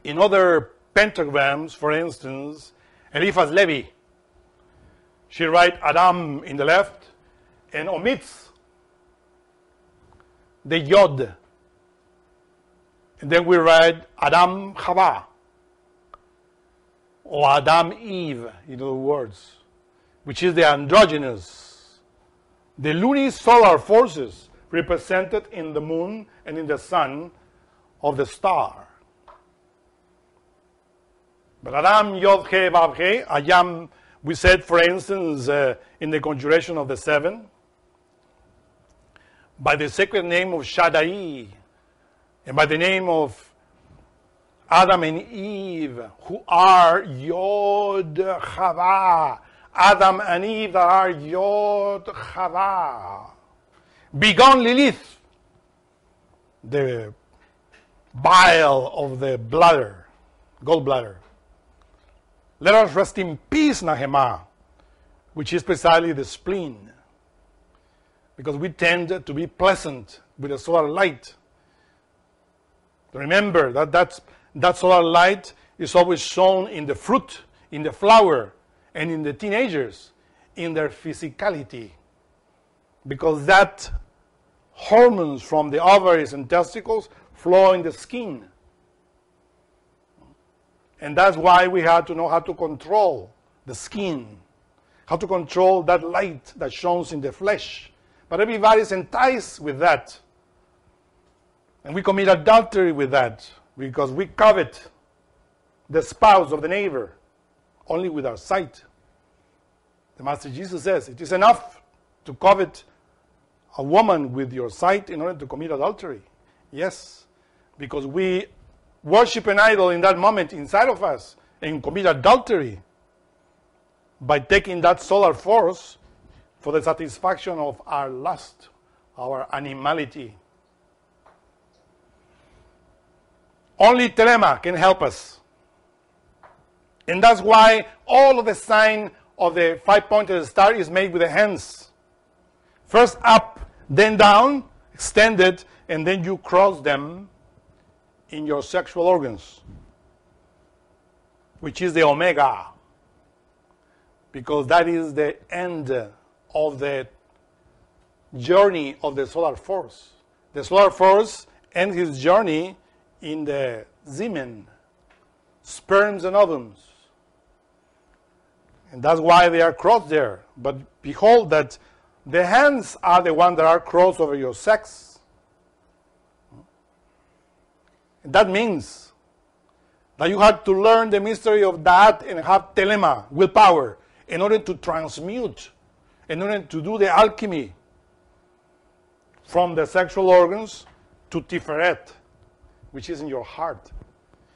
In other pentagrams, for instance, Eliphaz Levi, she writes Adam in the left and omits the Yod. And then we write Adam Chava, or Adam Eve, in other words, which is the androgynous, the lunisolar forces represented in the moon and in the sun of the star. But Adam Yod He Vav He, Ayam, we said, for instance, in the conjuration of the 7, by the sacred name of Shaddai, and by the name of Adam and Eve, who are Yod Chava. Adam and Eve that are Yod Chava. Begone Lilith, the bile of the bladder, gallbladder. Let us rest in peace, Nahema, which is precisely the spleen, because we tend to be pleasant with the solar light. Remember that solar light is always shown in the fruit, in the flower, and in the teenagers, in their physicality. Because that hormones from the ovaries and testicles flow in the skin. And that's why we have to know how to control the skin, how to control that light that shines in the flesh. But everybody's enticed with that. And we commit adultery with that because we covet the spouse of the neighbor only with our sight. The Master Jesus says, it is enough to covet a woman with your sight in order to commit adultery. Yes, because we worship an idol in that moment inside of us and commit adultery by taking that solar force for the satisfaction of our lust, our animality. Only telema can help us. And that's why all of the sign of the five-pointed star is made with the hands. First up, then down, extended, and then you cross them in your sexual organs, which is the omega, because that is the end of the journey of the solar force. The solar force ends his journey in the semen, sperms and ovums. And that's why they are crossed there. But behold that the hands are the ones that are crossed over your sex. And that means that you have to learn the mystery of that and have telema, willpower, in order to transmute, in order to do the alchemy from the sexual organs to Tiferet, which is in your heart.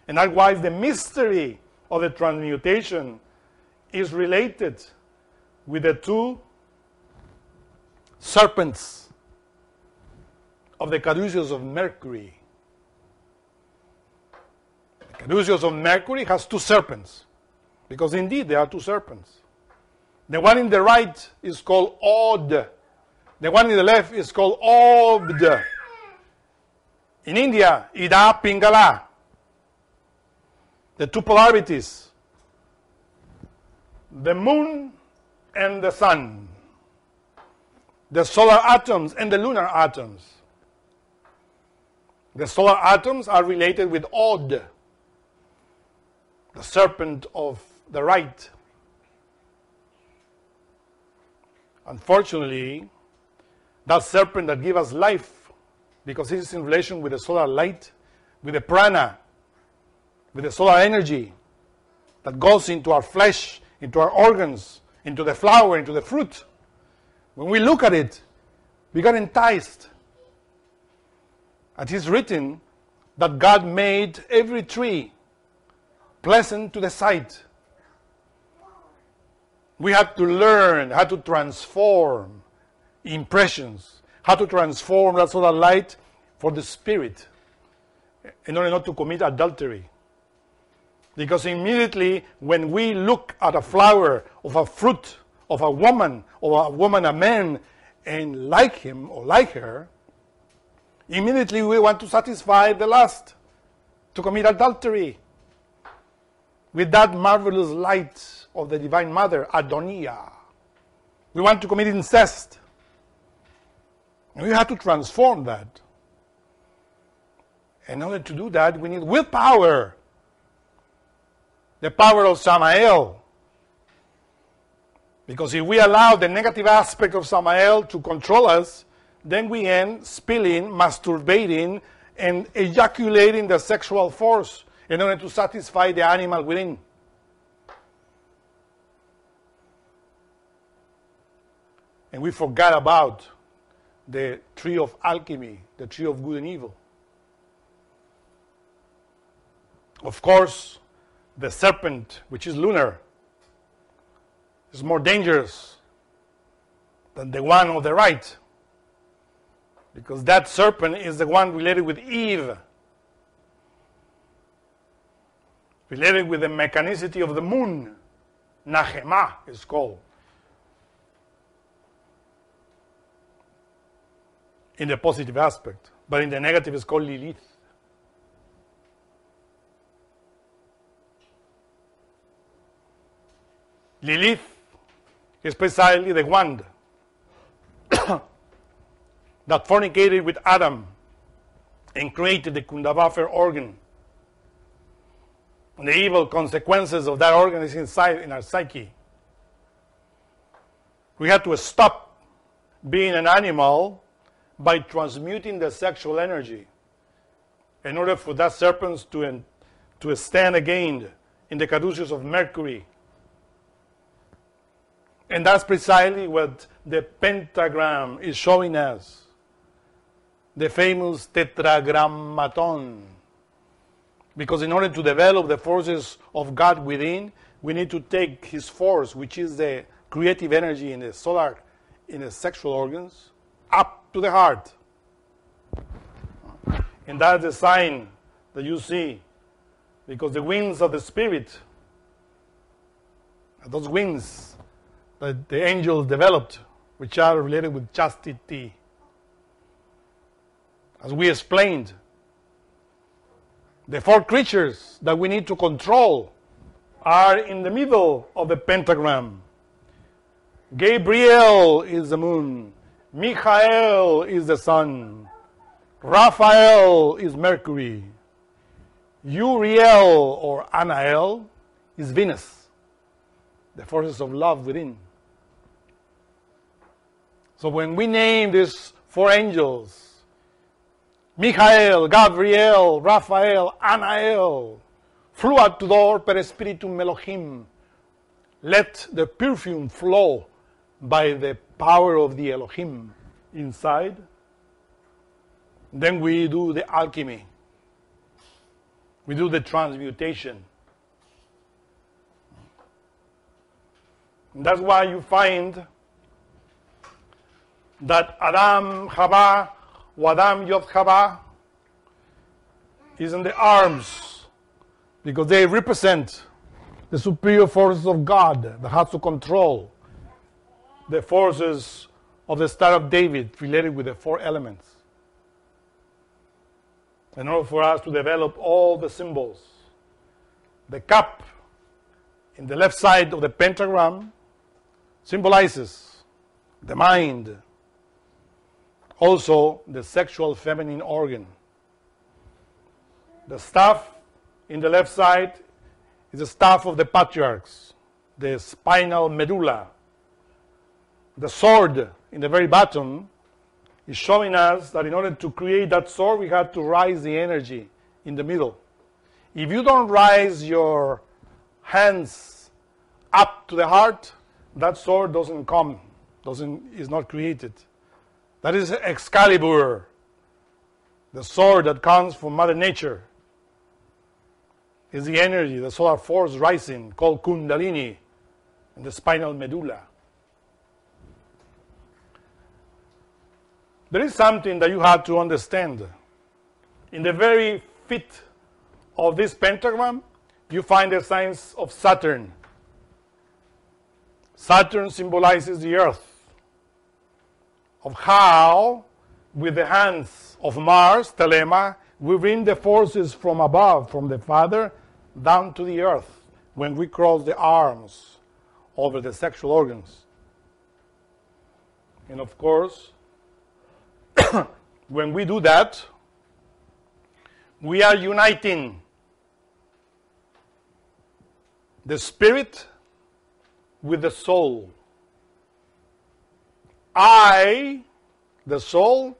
And that's why the mystery of the transmutation is related with the two serpents of the caduceus of Mercury. The caduceus of Mercury has two serpents, because indeed there are two serpents. The one in the right is called Od. The one in the left is called Obd. In India, Ida Pingala. The two polarities, the moon and the sun, the solar atoms and the lunar atoms. The solar atoms are related with Od, the serpent of the right. Unfortunately, that serpent that gives us life, because it is in relation with the solar light, with the prana, with the solar energy that goes into our flesh, into our organs, into the flower, into the fruit. When we look at it, we get enticed. It is written that God made every tree pleasant to the sight. We have to learn how to transform impressions, how to transform that solar light for the spirit in order not to commit adultery. Because immediately when we look at a flower, of a fruit, of a woman, a man, and like him or like her, immediately we want to satisfy the lust, to commit adultery with that marvelous light of the Divine Mother, Adonia. We want to commit incest. And we have to transform that. In order to do that, we need willpower. The power of Samael. Because if we allow the negative aspect of Samael to control us, then we end spilling, masturbating, and ejaculating the sexual force in order to satisfy the animal within. And we forgot about the tree of alchemy, the tree of good and evil. Of course, the serpent, which is lunar, is more dangerous than the one on the right, because that serpent is the one related with Eve, related with the mechanicity of the moon. Nahema is called. In the positive aspect, but in the negative is called Lilith. Lilith is precisely the one that fornicated with Adam and created the Kundabuffer organ. And the evil consequences of that organ is inside in our psyche. We had to stop being an animal by transmuting the sexual energy in order for that serpent to stand again in the caduceus of Mercury. And that's precisely what the pentagram is showing us. The famous tetragrammaton. Because in order to develop the forces of God within, we need to take his force, which is the creative energy in the solar, in the sexual organs, up to the heart. And that's the sign that you see. Because the wings of the spirit, those wings that the angels developed, which are related with chastity. As we explained, the four creatures that we need to control are in the middle of the pentagram. Gabriel is the moon. Michael is the sun. Raphael is Mercury. Uriel or Anael is Venus, the forces of love within. So when we name these four angels, Michael, Gabriel, Raphael, Anael, fluat tudor per spiritum Elohim, let the perfume flow by the power of the Elohim inside. Then we do the alchemy. We do the transmutation. And that's why you find that Adam Chava, or Adam Yod Chava, is in the arms, because they represent the superior forces of God that has to control the forces of the Star of David related with the four elements. In order for us to develop all the symbols, the cup in the left side of the pentagram symbolizes the mind, also the sexual feminine organ. The staff in the left side is the staff of the patriarchs, the spinal medulla. The sword in the very bottom is showing us that in order to create that sword, we have to rise the energy in the middle. If you don't rise your hands up to the heart, that sword doesn't come, is not created. That is Excalibur, the sword that comes from Mother Nature. Is the energy, the solar force rising, called Kundalini, in the spinal medulla. There is something that you have to understand. In the very feet of this pentagram, you find the signs of Saturn. Saturn symbolizes the earth, of how, with the hands of Mars, Telema, we bring the forces from above, from the Father, down to the earth, when we cross the arms over the sexual organs. And of course, when we do that, we are uniting the spirit with the soul. I, the soul,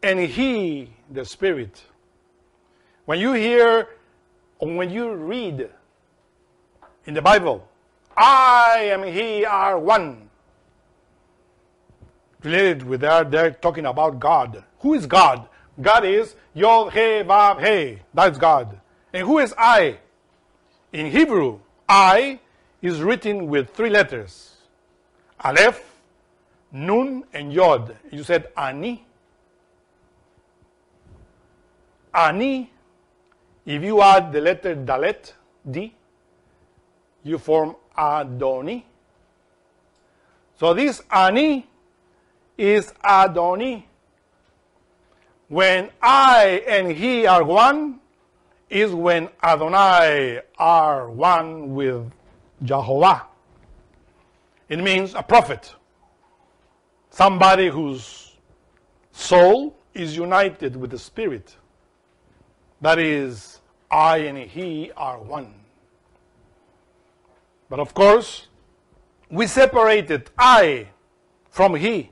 and he, the spirit. When you hear, or when you read in the Bible, I and he are one, related with that, they're talking about God. Who is God? God is Yod, He, Vav, He. That's God. And who is I? In Hebrew, I is written with three letters. Aleph, Nun, and Yod. You said Ani. Ani, if you add the letter Dalet, D, you form Adoni. So this Ani is Adoni. When I and he are one, is when Adonai are one with Jehovah. It means a prophet. Somebody whose soul is united with the spirit. That is, I and he are one. But of course, we separated I from he.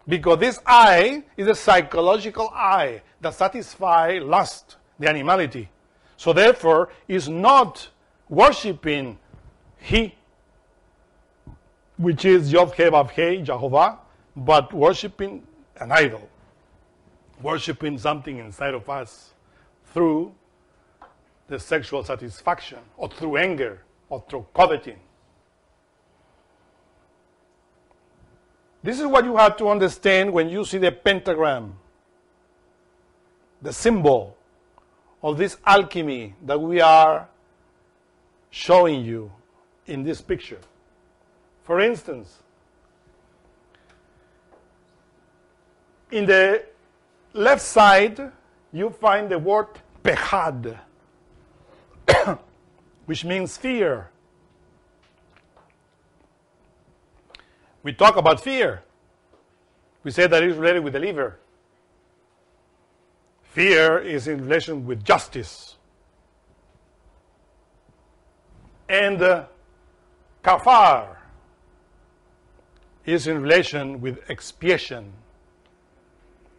Because this I is a psychological I that satisfies lust, the animality. So therefore, is not worshiping he, which is Yod He Vav He, Jehovah, but worshiping an idol. Worshiping something inside of us through the sexual satisfaction, or through anger, or through coveting. This is what you have to understand when you see the pentagram, the symbol of this alchemy that we are showing you in this picture. For instance, in the left side, you find the word pehad, which means fear. We talk about fear. We say that it's related with the liver. Fear is in relation with justice. And kafar is in relation with expiation.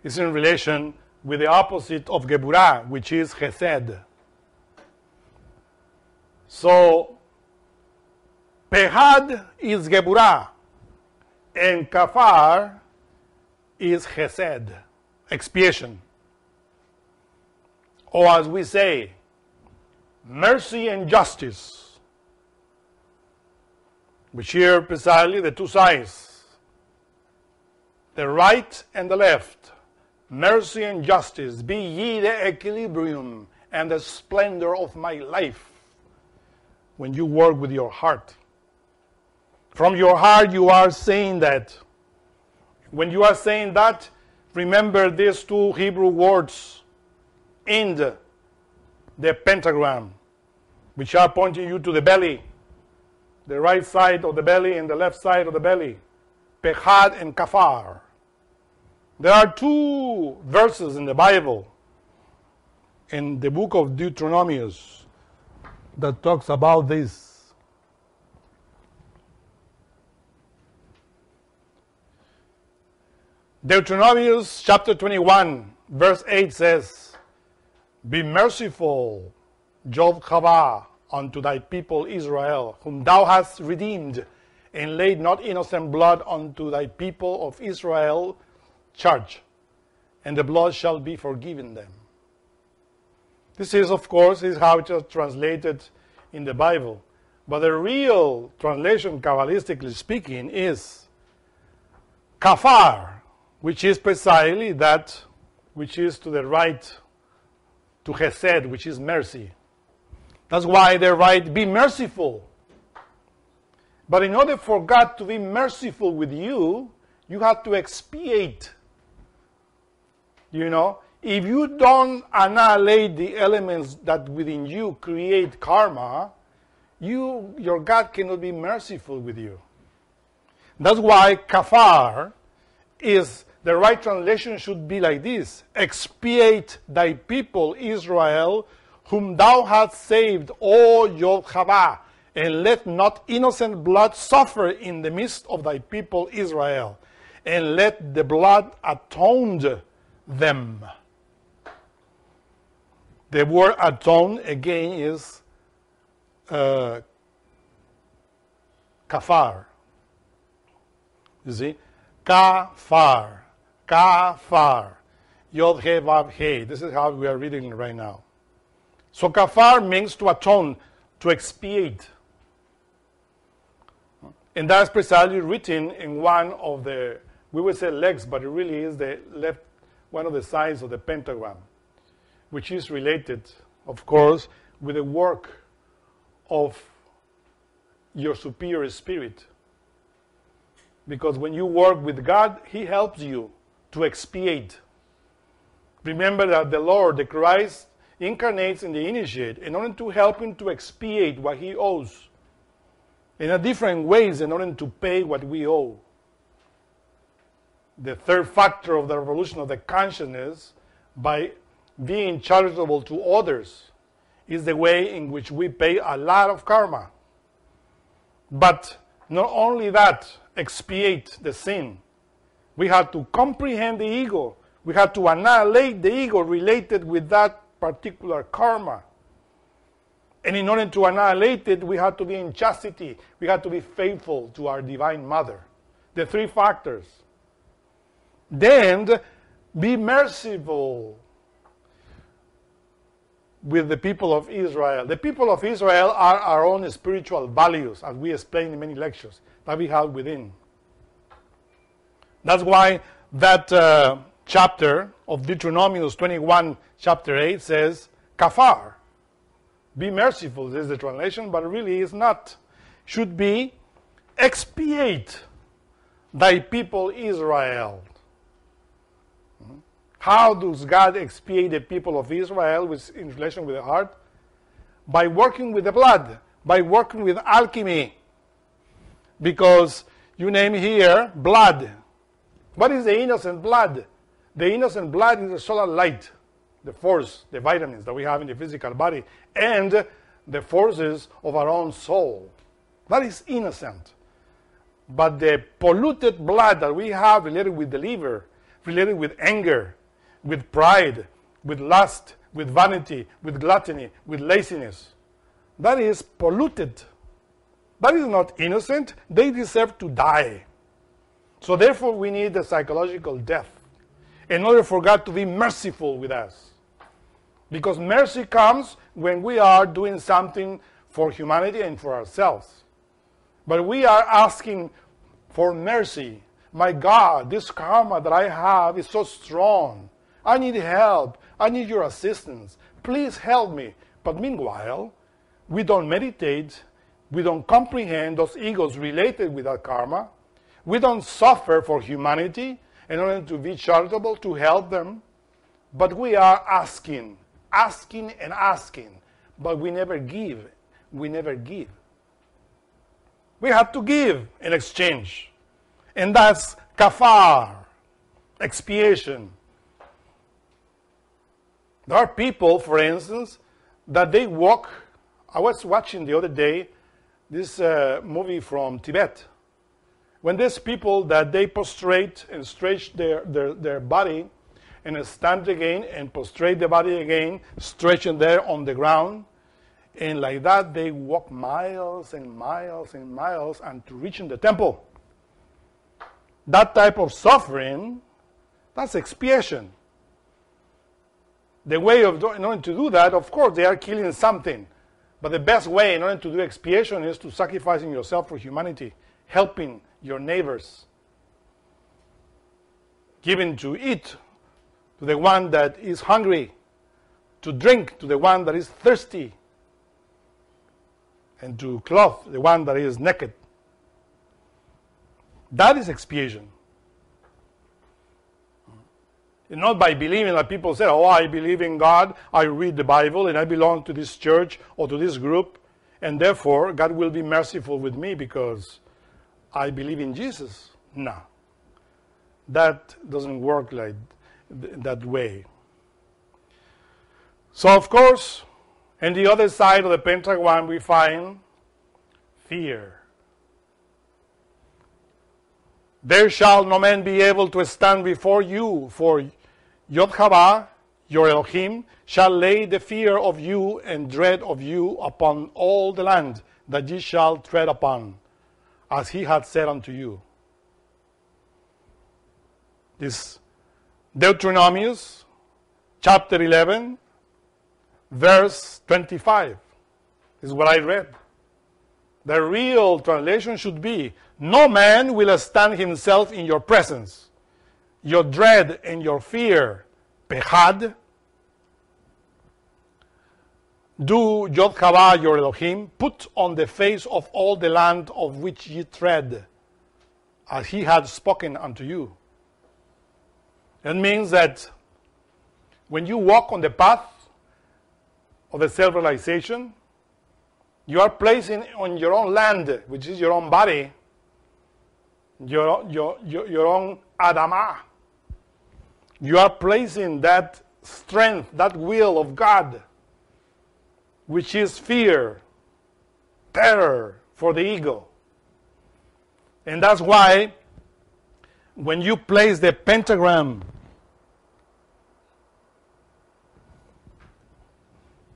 It's in relation with the opposite of geburah, which is chesed. So, pehad is geburah, and kafar is chesed, expiation. Or as we say, mercy and justice, which here precisely the two sides, the right and the left. Mercy and justice, be ye the equilibrium and the splendor of my life. When you work with your heart. From your heart you are saying that. When you are saying that, remember these two Hebrew words in the pentagram, which are pointing you to the belly, the right side of the belly and the left side of the belly, pehad and kafar. There are two verses in the Bible, in the book of Deuteronomy, that talks about this. Deuteronomy chapter 21, verse 8 says, be merciful, Jehovah, unto thy people Israel, whom thou hast redeemed, and laid not innocent blood unto thy people of Israel charge, and the blood shall be forgiven them. This is, of course, is how it is translated in the Bible. But the real translation, Kabbalistically speaking, is kafar, which is precisely that which is to the right, to chesed, which is mercy. That's why they write, be merciful. But in order for God to be merciful with you, you have to expiate. You know, if you don't annihilate the elements that within you create karma, your God cannot be merciful with you. That's why kafar is, the right translation should be like this: expiate thy people Israel, whom thou hast saved, O Yod-Hava, and let not innocent blood suffer in the midst of thy people Israel, and let the blood atone them. The word atone again is kafar. You see? Kafar. Kafar. Yod He Vav He. This is how we are reading it right now. So kafar means to atone, to expiate. And that's precisely written in one of the, we would say legs, but it really is the left, one of the sides of the pentagram, which is related, of course, with the work of your superior spirit. Because when you work with God, He helps you to expiate. Remember that the Lord, the Christ, incarnates in the initiate in order to help him to expiate what he owes in a different ways in order to pay what we owe. The third factor of the revolution of the consciousness, by being charitable to others is the way in which we pay a lot of karma. But not only that, expiate the sin. We have to comprehend the ego. We have to annihilate the ego related with that particular karma. And in order to annihilate it, we have to be in chastity. We have to be faithful to our Divine Mother. The three factors. Then, be merciful with the people of Israel. The people of Israel are our own spiritual values, as we explained in many lectures, that we have within. That's why that chapter of Deuteronomy 21, chapter 8 says, kafar. Be merciful, this is the translation, but really it's not. Should be, expiate thy people Israel. How does God expiate the people of Israel in relation with the heart? By working with the blood, by working with alchemy. Because you name here blood. What is the innocent blood? The innocent blood is the solar light, the force, the vitamins that we have in the physical body, and the forces of our own soul. That is innocent. But the polluted blood that we have related with the liver, related with anger, with pride, with lust, with vanity, with gluttony, with laziness, that is polluted. That is not innocent. They deserve to die. So therefore we need a psychological death in order for God to be merciful with us. Because mercy comes when we are doing something for humanity and for ourselves. But we are asking for mercy. My God, this karma that I have is so strong. I need help. I need your assistance. Please help me. But meanwhile, we don't meditate. We don't comprehend those egos related with that karma. We don't suffer for humanity in order to be charitable, to help them. But we are asking and asking. But we never give. We never give. We have to give in exchange. And that's kafar, expiation. There are people, for instance, that they walk. I was watching the other day this movie from Tibet. When there's people that they prostrate and stretch their body and stand again and prostrate the body again, stretching there on the ground. And like that, they walk miles and miles and miles and to reach in the temple. That type of suffering, that's expiation. The way of in order to do that, of course, they are killing something. But the best way in order to do expiation is to sacrificing yourself for humanity, helping your neighbors, giving to eat to the one that is hungry, to drink to the one that is thirsty, and to clothe the one that is naked. That is expiation. And not by believing that people say, oh, I believe in God, I read the Bible, and I belong to this church or to this group, and therefore God will be merciful with me because I believe in Jesus. No. That doesn't work like that way. So, of course, on the other side of the pentagram, we find fear. There shall no man be able to stand before you, for Yod-Hava, your Elohim, shall lay the fear of you and dread of you upon all the land that ye shall tread upon, as he had said unto you. This Deuteronomy, chapter 11, verse 25, is what I read. The real translation should be, no man will stand himself in your presence. Your dread and your fear, pehad, do Yod-Hava your Elohim, put on the face of all the land of which ye tread, as he had spoken unto you. It means that when you walk on the path of the self-realization, you are placing on your own land, which is your own body, your own Adamah. You are placing that strength, that will of God, which is fear, terror for the ego. And that's why when you place the pentagram,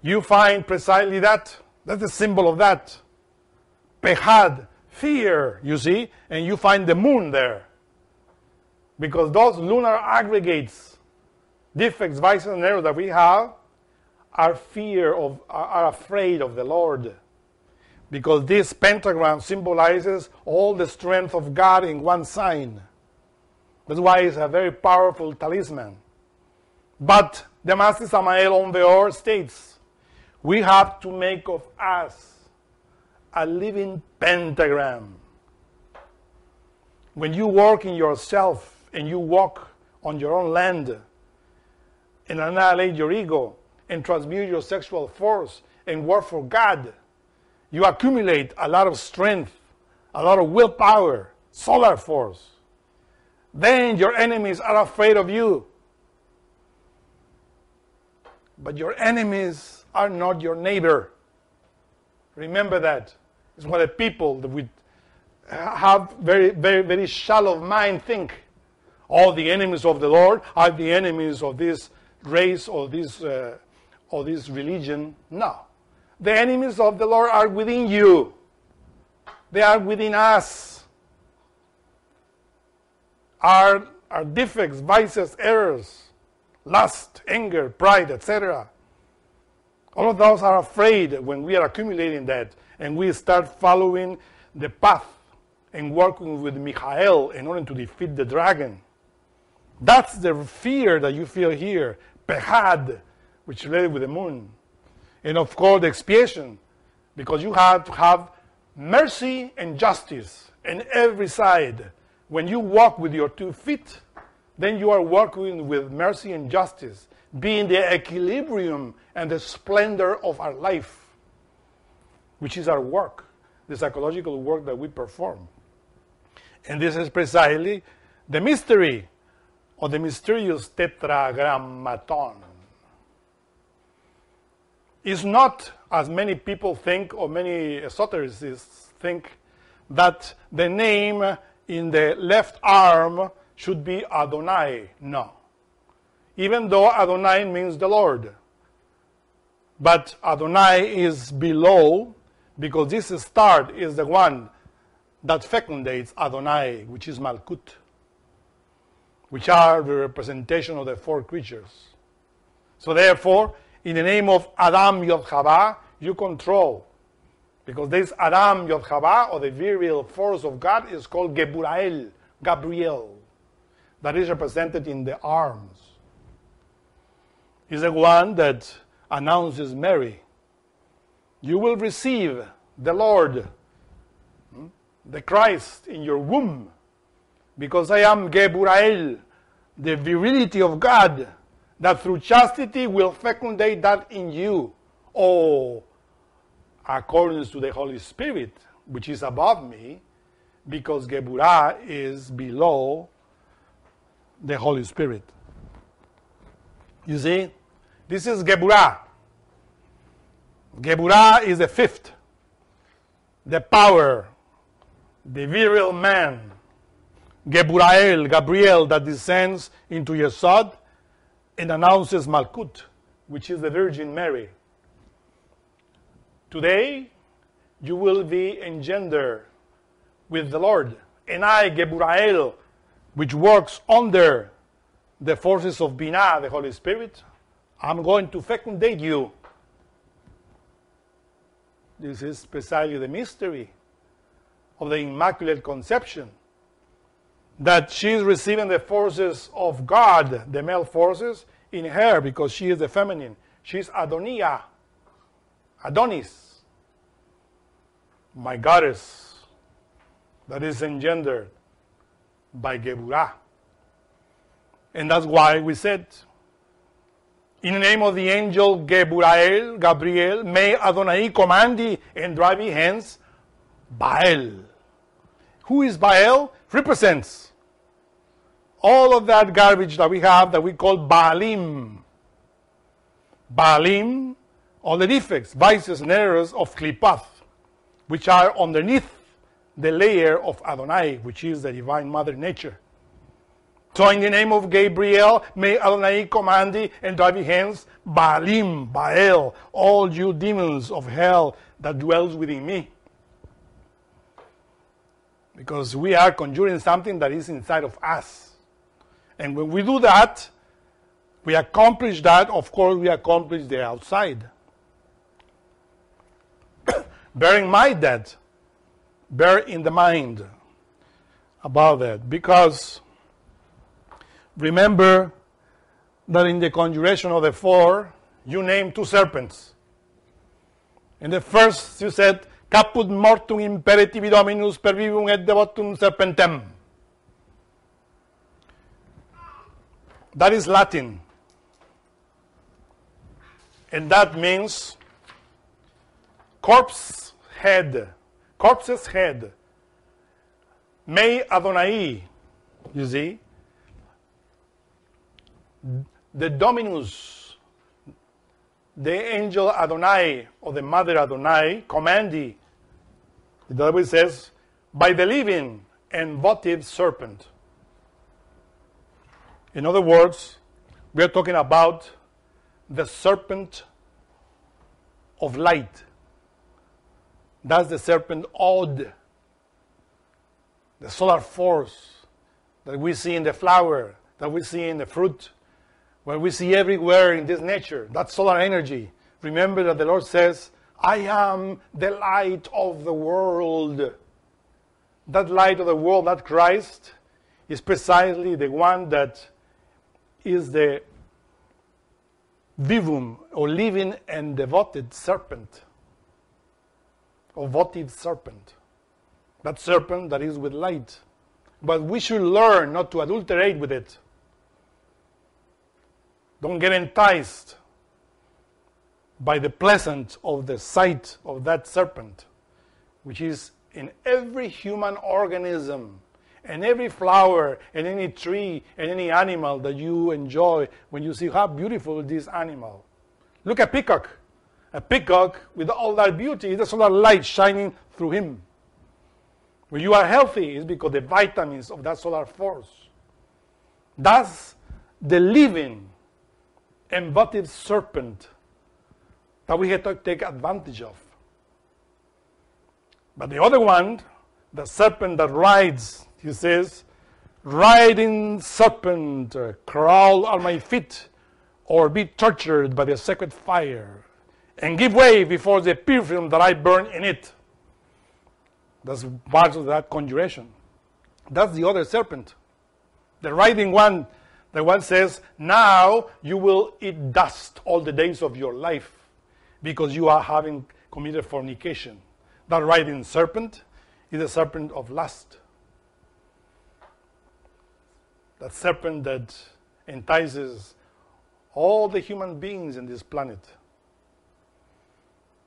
you find precisely that. That's the symbol of that. Pehad, fear, you see, and you find the moon there. Because those lunar aggregates, defects, vices, and errors that we have, are afraid of the Lord. Because this pentagram symbolizes all the strength of God in one sign. That's why it's a very powerful talisman. But the Master Samael on the Or states, we have to make of us a living pentagram. When you work in yourself and you walk on your own land and annihilate your ego and transmute your sexual force and work for God, you accumulate a lot of strength, a lot of willpower, solar force. Then your enemies are afraid of you. But your enemies are not your neighbor. Remember that. It's what the people that we have very, very, very shallow mind think. All the enemies of the Lord are the enemies of this race or this religion. No. The enemies of the Lord are within you. They are within us. Our defects, vices, errors, lust, anger, pride, etc. All of those are afraid when we are accumulating that and we start following the path and working with Michael in order to defeat the dragon. That's the fear that you feel here, Pehad, which is related with the moon. And of course, the expiation, because you have to have mercy and justice in every side. When you walk with your 2 feet, then you are working with mercy and justice, being the equilibrium and the splendor of our life, which is our work, the psychological work that we perform. And this is precisely the mystery of the mysterious Tetragrammaton. It's not, as many people think, or many esotericists think, that the name in the left arm should be Adonai. No. Even though Adonai means the Lord. But Adonai is below, because this star is the one that fecundates Adonai, which is Malkut, which are the representation of the 4 creatures. So therefore, in the name of Adam Yod Chava, you control. Because this Adam Yod Chava, or the virile force of God, is called Geburael, Gabriel. That is represented in the arms. Is the one that announces Mary. You will receive the Lord, the Christ, in your womb. Because I am Geburael, the virility of God, that through chastity will fecundate that in you. Oh, according to the Holy Spirit, which is above me, because Geburah is below the Holy Spirit. You see, this is Geburah. Geburah is the 5th, the power, the virile man, Geburael, Gabriel, that descends into Yesod and announces Malkut, which is the Virgin Mary. Today, you will be engendered with the Lord. And I, Geburael, which works under the forces of Binah, the Holy Spirit, I'm going to fecundate you. This is precisely the mystery of the Immaculate Conception, that she is receiving the forces of God, the male forces, in her, because she is the feminine. She's Adonia, Adonis, my goddess, that is engendered by Geburah. And that's why we said, in the name of the angel Geburael, Gabriel, may Adonai command thee and drive thee hence, Baal. Who is Baal? Represents all of that garbage that we have that we call Baalim. Baalim, all the defects, vices, and errors of Klipath, which are underneath the layer of Adonai, which is the divine mother nature. So in the name of Gabriel, may Adonai command thee and drive thee hence, Baalim, Baal, all you demons of hell that dwells within me. Because we are conjuring something that is inside of us. And when we do that, we accomplish that, of course we accomplish the outside. Bear in mind that. Bear in the mind about that. Because remember that in the conjuration of the four, you named two serpents. In the first, you said, Caput mortum imperativi dominus per vivum et devotum serpentem. That is Latin. And that means corpse's head. May Adonai, you see, the Dominus, the angel Adonai, or the mother Adonai, command thee, the Bible says, by the living and votive serpent. In other words, we are talking about the serpent of light. That's the serpent Od, the solar force that we see in the flower, that we see in the fruit, what we see everywhere in this nature, that solar energy. Remember that the Lord says, I am the light of the world. That light of the world, that Christ, is precisely the one that is the vivum, or living and devoted serpent, or votive serpent. That serpent that is with light. But we should learn not to adulterate with it. Don't get enticed by the pleasant of the sight of that serpent, which is in every human organism, and every flower, and any tree, and any animal that you enjoy when you see how beautiful is this animal. Look at peacock. A peacock with all that beauty, the solar light shining through him. When you are healthy, it's because the vitamins of that solar force. That's the living and votive serpent that we have to take advantage of. But the other one, the serpent that rides, he says, riding serpent, crawl on my feet, or be tortured by the sacred fire, and give way before the perfume that I burn in it. That's part of that conjuration. That's the other serpent. The riding one, the one says, now you will eat dust all the days of your life because you are having committed fornication. That riding serpent is the serpent of lust. That serpent that entices all the human beings in this planet.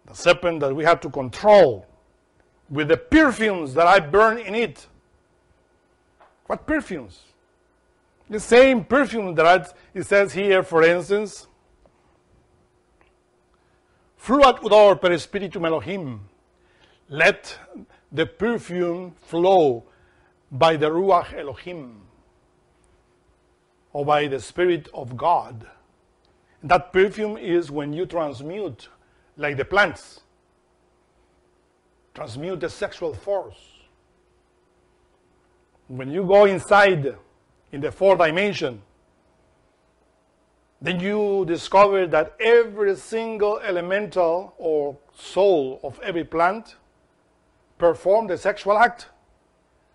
The serpent that we have to control with the perfumes that I burn in it. What perfumes? The same perfume that it says here, for instance, Fluat udor per spiritum Elohim. Let the perfume flow by the Ruach Elohim, or by the Spirit of God. That perfume is when you transmute, like the plants, transmute the sexual force. When you go inside in the fourth dimension, then you discover that every single elemental or soul of every plant perform the sexual act,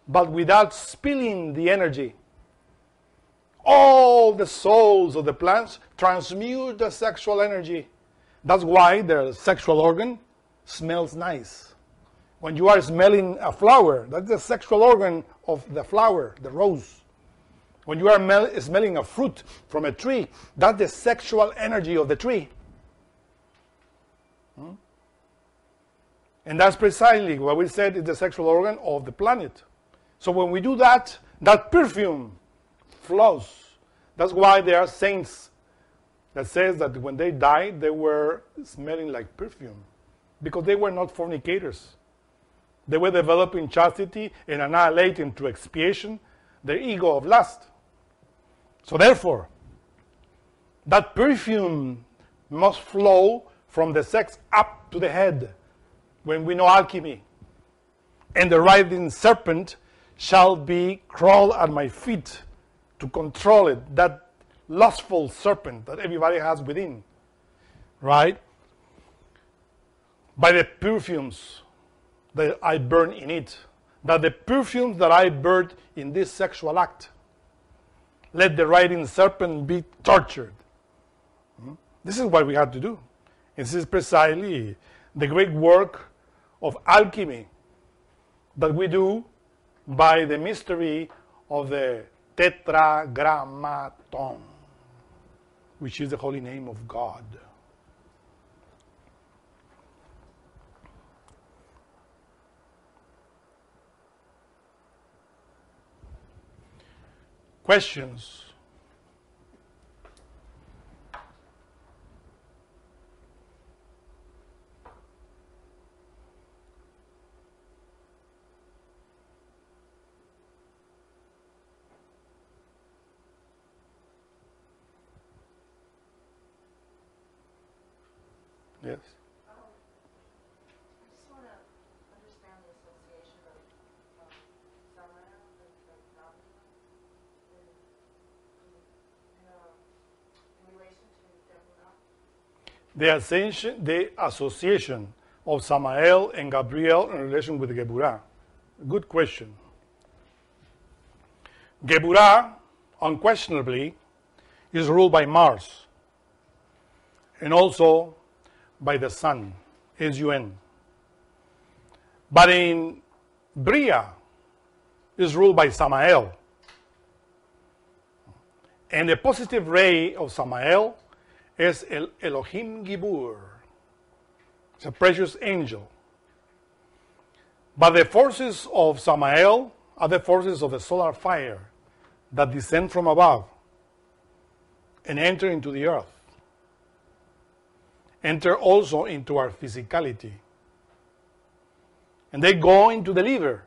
but without spilling the energy. All the souls of the plants transmute the sexual energy. That's why the sexual organ smells nice. When you are smelling a flower, that's the sexual organ of the flower, the rose. When you are smelling a fruit from a tree, that's the sexual energy of the tree. And that's precisely what we said is the sexual organ of the planet. So when we do that, that perfume flows. That's why there are saints that says that when they died, they were smelling like perfume because they were not fornicators. They were developing chastity and annihilating through expiation their ego of lust. So therefore, that perfume must flow from the sex up to the head when we know alchemy. And the writhing serpent shall be crawl at my feet to control it, that lustful serpent that everybody has within, right? By the perfumes that I burn in it, that the perfumes that I burn in this sexual act, let the writhing serpent be tortured. This is what we have to do. This is precisely the great work of alchemy that we do by the mystery of the Tetragrammaton, which is the holy name of God. Questions? Yes. I just want to understand the association of Samael and Gabriel in relation to Deborah. The association of Samael and Gabriel in relation with Geburah. Good question. Geburah, unquestionably, is ruled by Mars and also by the sun, S-U-N. But in Bria is ruled by Samael. And the positive ray of Samael is Elohim Gibur. It's a precious angel. But the forces of Samael are the forces of the solar fire that descend from above and enter into the earth. Enter also into our physicality. And they go into the liver.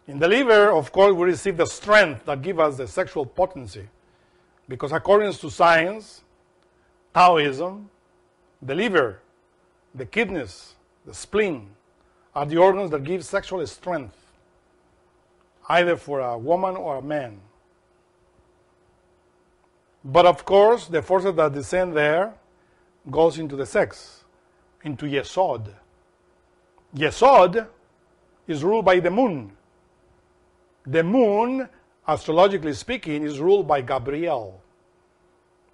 In the liver, of course, we receive the strength that gives us the sexual potency. Because according to science, Taoism, the liver, the kidneys, the spleen, are the organs that give sexual strength, either for a woman or a man. But of course, the forces that descend there goes into the sex, into Yesod. Yesod is ruled by the moon. The moon, astrologically speaking, is ruled by Gabriel,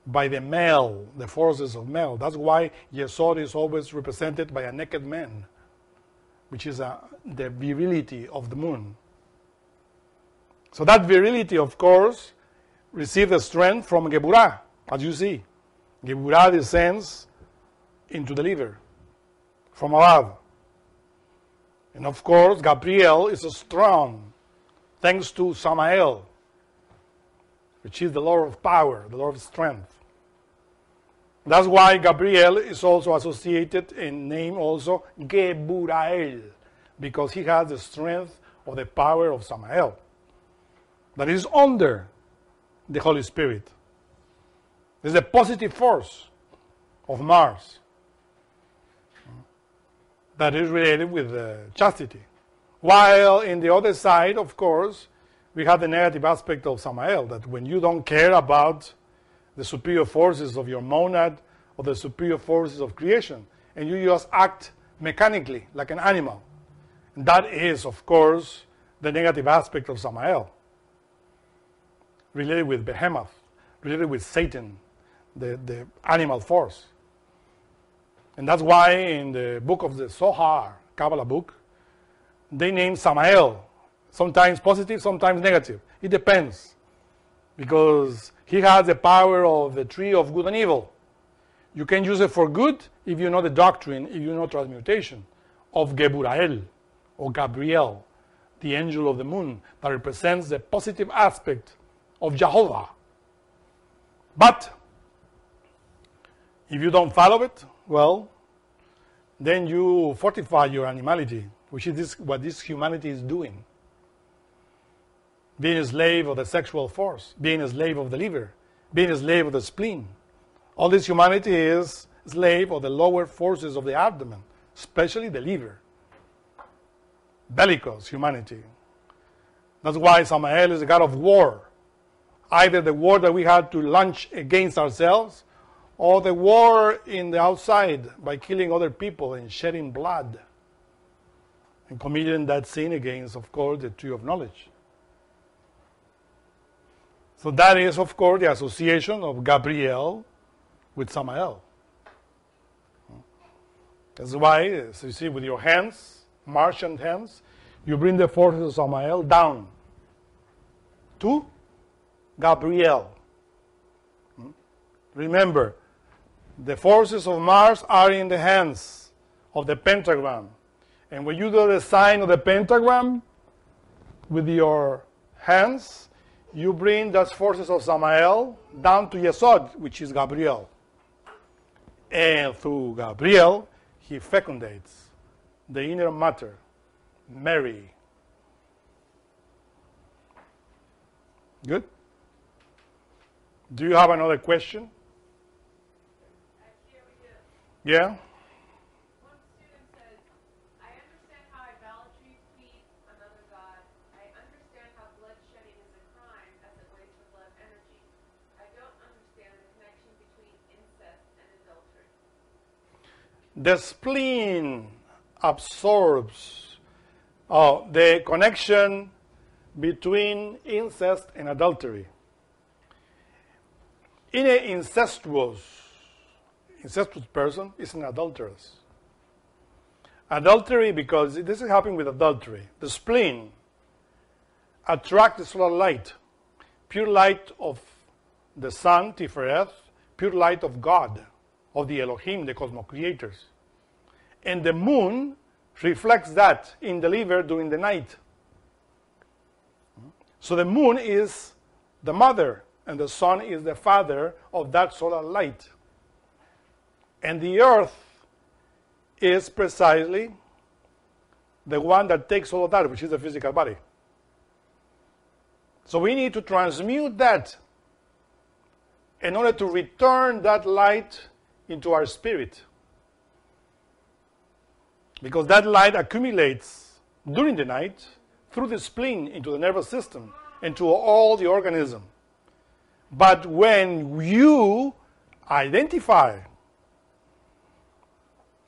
by the male, the forces of male. That's why Yesod is always represented by a naked man, which is the virility of the moon. So that virility, of course, receives the strength from Geburah, as you see. Geburah descends into the liver from above. And of course, Gabriel is strong, thanks to Samael, which is the Lord of power, the Lord of strength. That's why Gabriel is also associated in name also Geburael, because he has the strength of the power of Samael that is under the Holy Spirit. There's a positive force of Mars that is related with chastity. While in the other side, of course, we have the negative aspect of Samael, that when you don't care about the superior forces of your monad or the superior forces of creation, and you just act mechanically like an animal. And that is, of course, the negative aspect of Samael, related with Behemoth, related with Satan, the animal force. And that's why in the book of the Zohar, Kabbalah book, they name Samael, sometimes positive, sometimes negative. It depends, because he has the power of the tree of good and evil. You can use it for good if you know the doctrine, if you know transmutation of Geburael or Gabriel, the angel of the moon, that represents the positive aspect of Jehovah. But if you don't follow it, well, then you fortify your animality, which is what this humanity is doing. Being a slave of the sexual force, being a slave of the liver, being a slave of the spleen. All this humanity is slave of the lower forces of the abdomen, especially the liver. Bellicose humanity. That's why Samael is the god of war. Either the war that we had to launch against ourselves, or the war in the outside by killing other people and shedding blood and committing that sin against, of course, the tree of knowledge. So that is, of course, the association of Gabriel with Samael. That's why, as you see, with your hands, Martian hands, you bring the forces of Samael down to Gabriel. Remember, the forces of Mars are in the hands of the pentagram. And when you do the sign of the pentagram with your hands, you bring those forces of Samael down to Yesod, which is Gabriel. And through Gabriel, he fecundates the inner matter, Mary. Good? Do you have another question? Here we do. Yeah? One student says, I understand how idolatry feeds another god. I understand how bloodshedding is a crime as it wastes the blood energy. I don't understand the connection between incest and adultery. The spleen absorbs the connection between incest and adultery. In an incestuous person is an adulteress. Adultery, because this is happening with adultery. The spleen attracts the solar light, pure light of the sun, Tifereth, pure light of God, of the Elohim, the cosmos creators. And the moon reflects that in the liver during the night. So the moon is the mother, and the sun is the father of that solar light. And the earth is precisely the one that takes all of that, which is the physical body. So we need to transmute that in order to return that light into our spirit. Because that light accumulates during the night through the spleen into the nervous system, into all the organism. But when you identify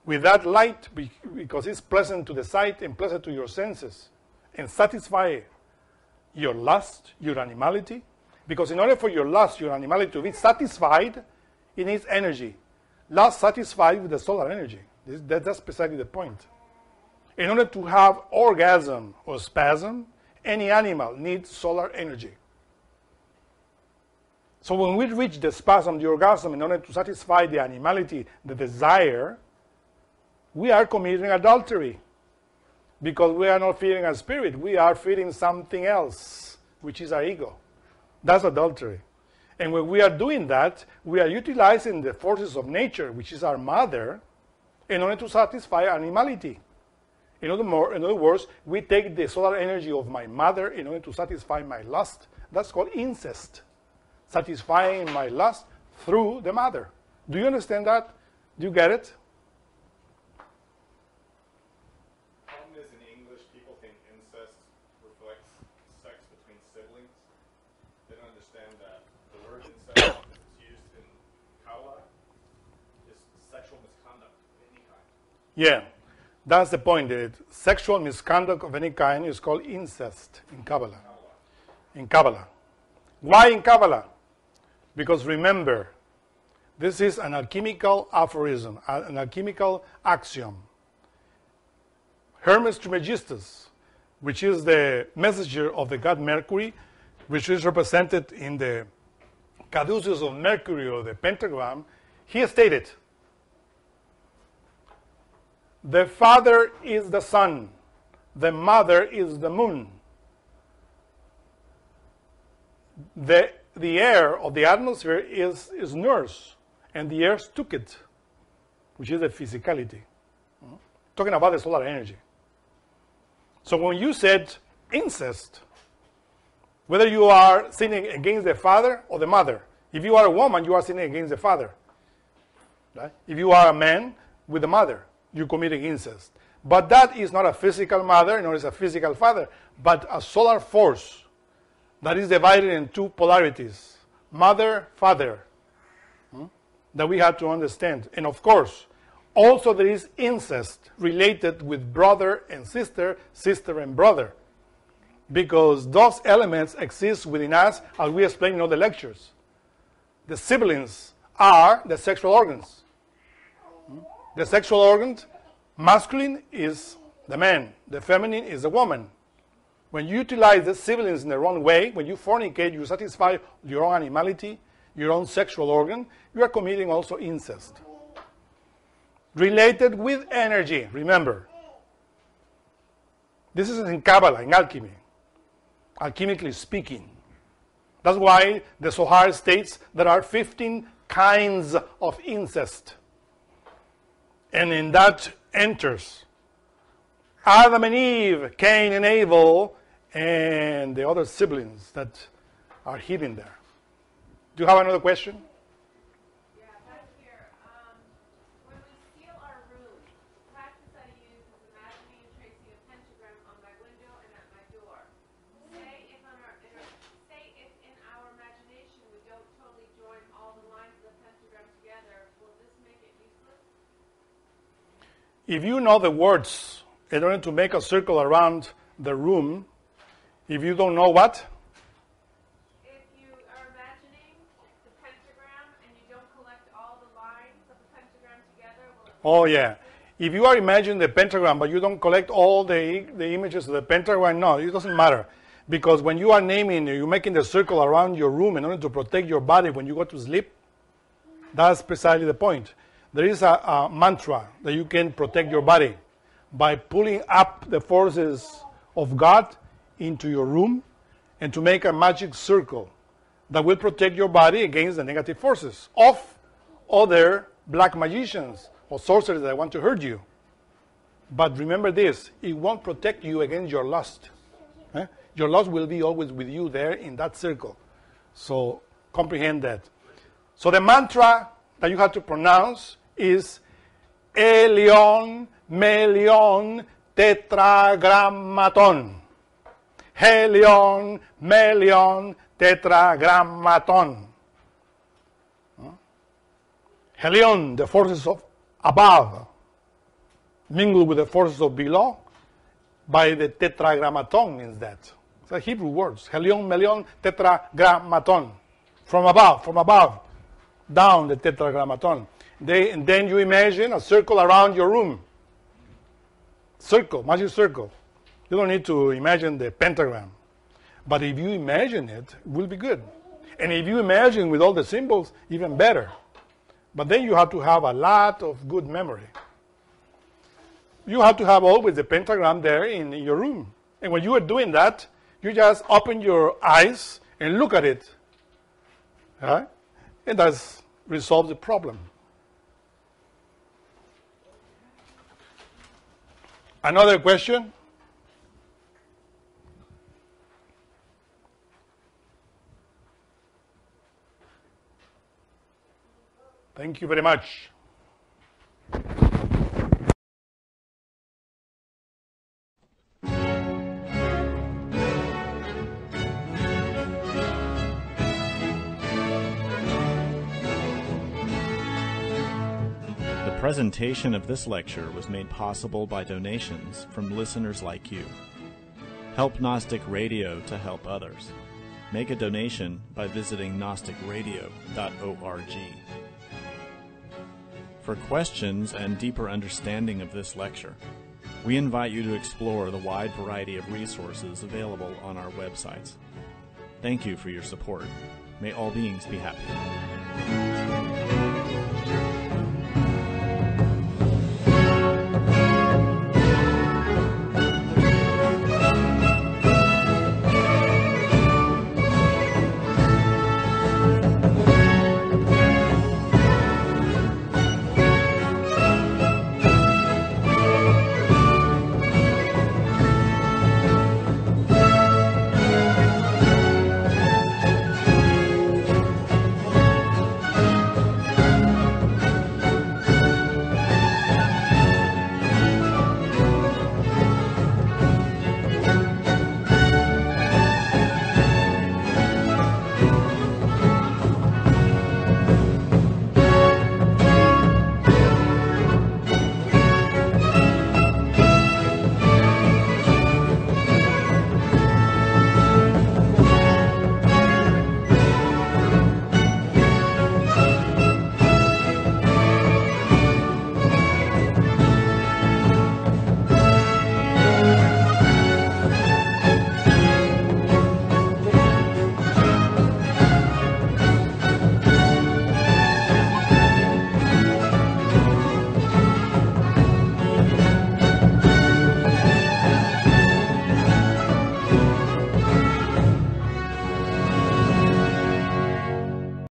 with that light, because it's pleasant to the sight and pleasant to your senses, and satisfy your lust, your animality, because in order for your lust, your animality to be satisfied, it needs energy. Lust satisfied with the solar energy. That's precisely the point. In order to have orgasm or spasm, any animal needs solar energy. So when we reach the spasm, the orgasm, in order to satisfy the animality, the desire, we are committing adultery. Because we are not feeding our spirit, we are feeding something else, which is our ego. That's adultery. And when we are doing that, we are utilizing the forces of nature, which is our mother, in order to satisfy animality. In other words, we take the solar energy of my mother in order to satisfy my lust. That's called incest. Satisfying my lust through the mother. Do you understand that? Do you get it? Problem is, in English, people think incest reflects sex between siblings. They don't understand that the word incest, as it's used in Kabbalah, is sexual misconduct of any kind. Yeah. That's the point. The sexual misconduct of any kind is called incest in Kabbalah. In Kabbalah. Why in Kabbalah? Because remember, this is an alchemical aphorism, an alchemical axiom. Hermes Trismegistus, which is the messenger of the god Mercury, which is represented in the caduceus of Mercury or the pentagram, he stated, the father is the sun, the mother is the moon. The the air of the atmosphere is nurse, and the earth took it, which is the physicality. Talking about the solar energy. So when you said incest, whether you are sinning against the father or the mother, if you are a woman, you are sinning against the father. Right? If you are a man with the mother, you're committing incest. But that is not a physical mother, nor is a physical father, but a solar force that is divided in two polarities, mother, father, that we have to understand. And of course, also there is incest related with brother and sister, sister and brother, because those elements exist within us, as we explained in all the lectures. The siblings are the sexual organs. The sexual organ, masculine is the man, the feminine is the woman. When you utilize the siblings in the wrong way, when you fornicate, you satisfy your own animality, your own sexual organ, you are committing also incest. Related with energy, remember. This is in Kabbalah, in alchemy, alchemically speaking. That's why the Zohar states there are 15 kinds of incest. And in that enters Adam and Eve, Cain and Abel, and the other siblings that are hidden there. Do you have another question? Yeah, back here. When we seal our room, the practice I use is imagining and tracing a pentagram on my window and at my door. Say if in our imagination we don't totally join all the lines of the pentagram together, will this make it useless? If you know the words in order to make a circle around the room, if you don't know what? If you are imagining the pentagram and you don't collect all the lines of the pentagram together, will it Oh, yeah. If you are imagining the pentagram, but you don't collect all the images of the pentagram, no, it doesn't matter. Because when you are naming, you're making the circle around your room in order to protect your body when you go to sleep, that's precisely the point. There is a mantra that you can protect your body by pulling up the forces of God into your room and to make a magic circle that will protect your body against the negative forces of other black magicians or sorcerers that want to hurt you. But remember this, it won't protect you against your lust. Your lust will be always with you there in that circle. So comprehend that. So the mantra that you have to pronounce is Elion, Melion, Tetragrammaton. Helion, Melion, Tetragrammaton. Helion, the forces of above, mingled with the forces of below, by the Tetragrammaton means that. It's a Hebrew words. Helion, Melion, Tetragrammaton. From above, down the Tetragrammaton. And then you imagine a circle around your room. Circle, magic circle. You don't need to imagine the pentagram. But if you imagine it, it will be good. And if you imagine with all the symbols, even better. But then you have to have a lot of good memory. You have to have always the pentagram there in your room. And when you are doing that, you just open your eyes and look at it. Right? And that resolves the problem. Another question? Thank you very much. The presentation of this lecture was made possible by donations from listeners like you. Help Gnostic Radio to help others. Make a donation by visiting gnosticradio.org. For questions and deeper understanding of this lecture, we invite you to explore the wide variety of resources available on our websites. Thank you for your support. May all beings be happy.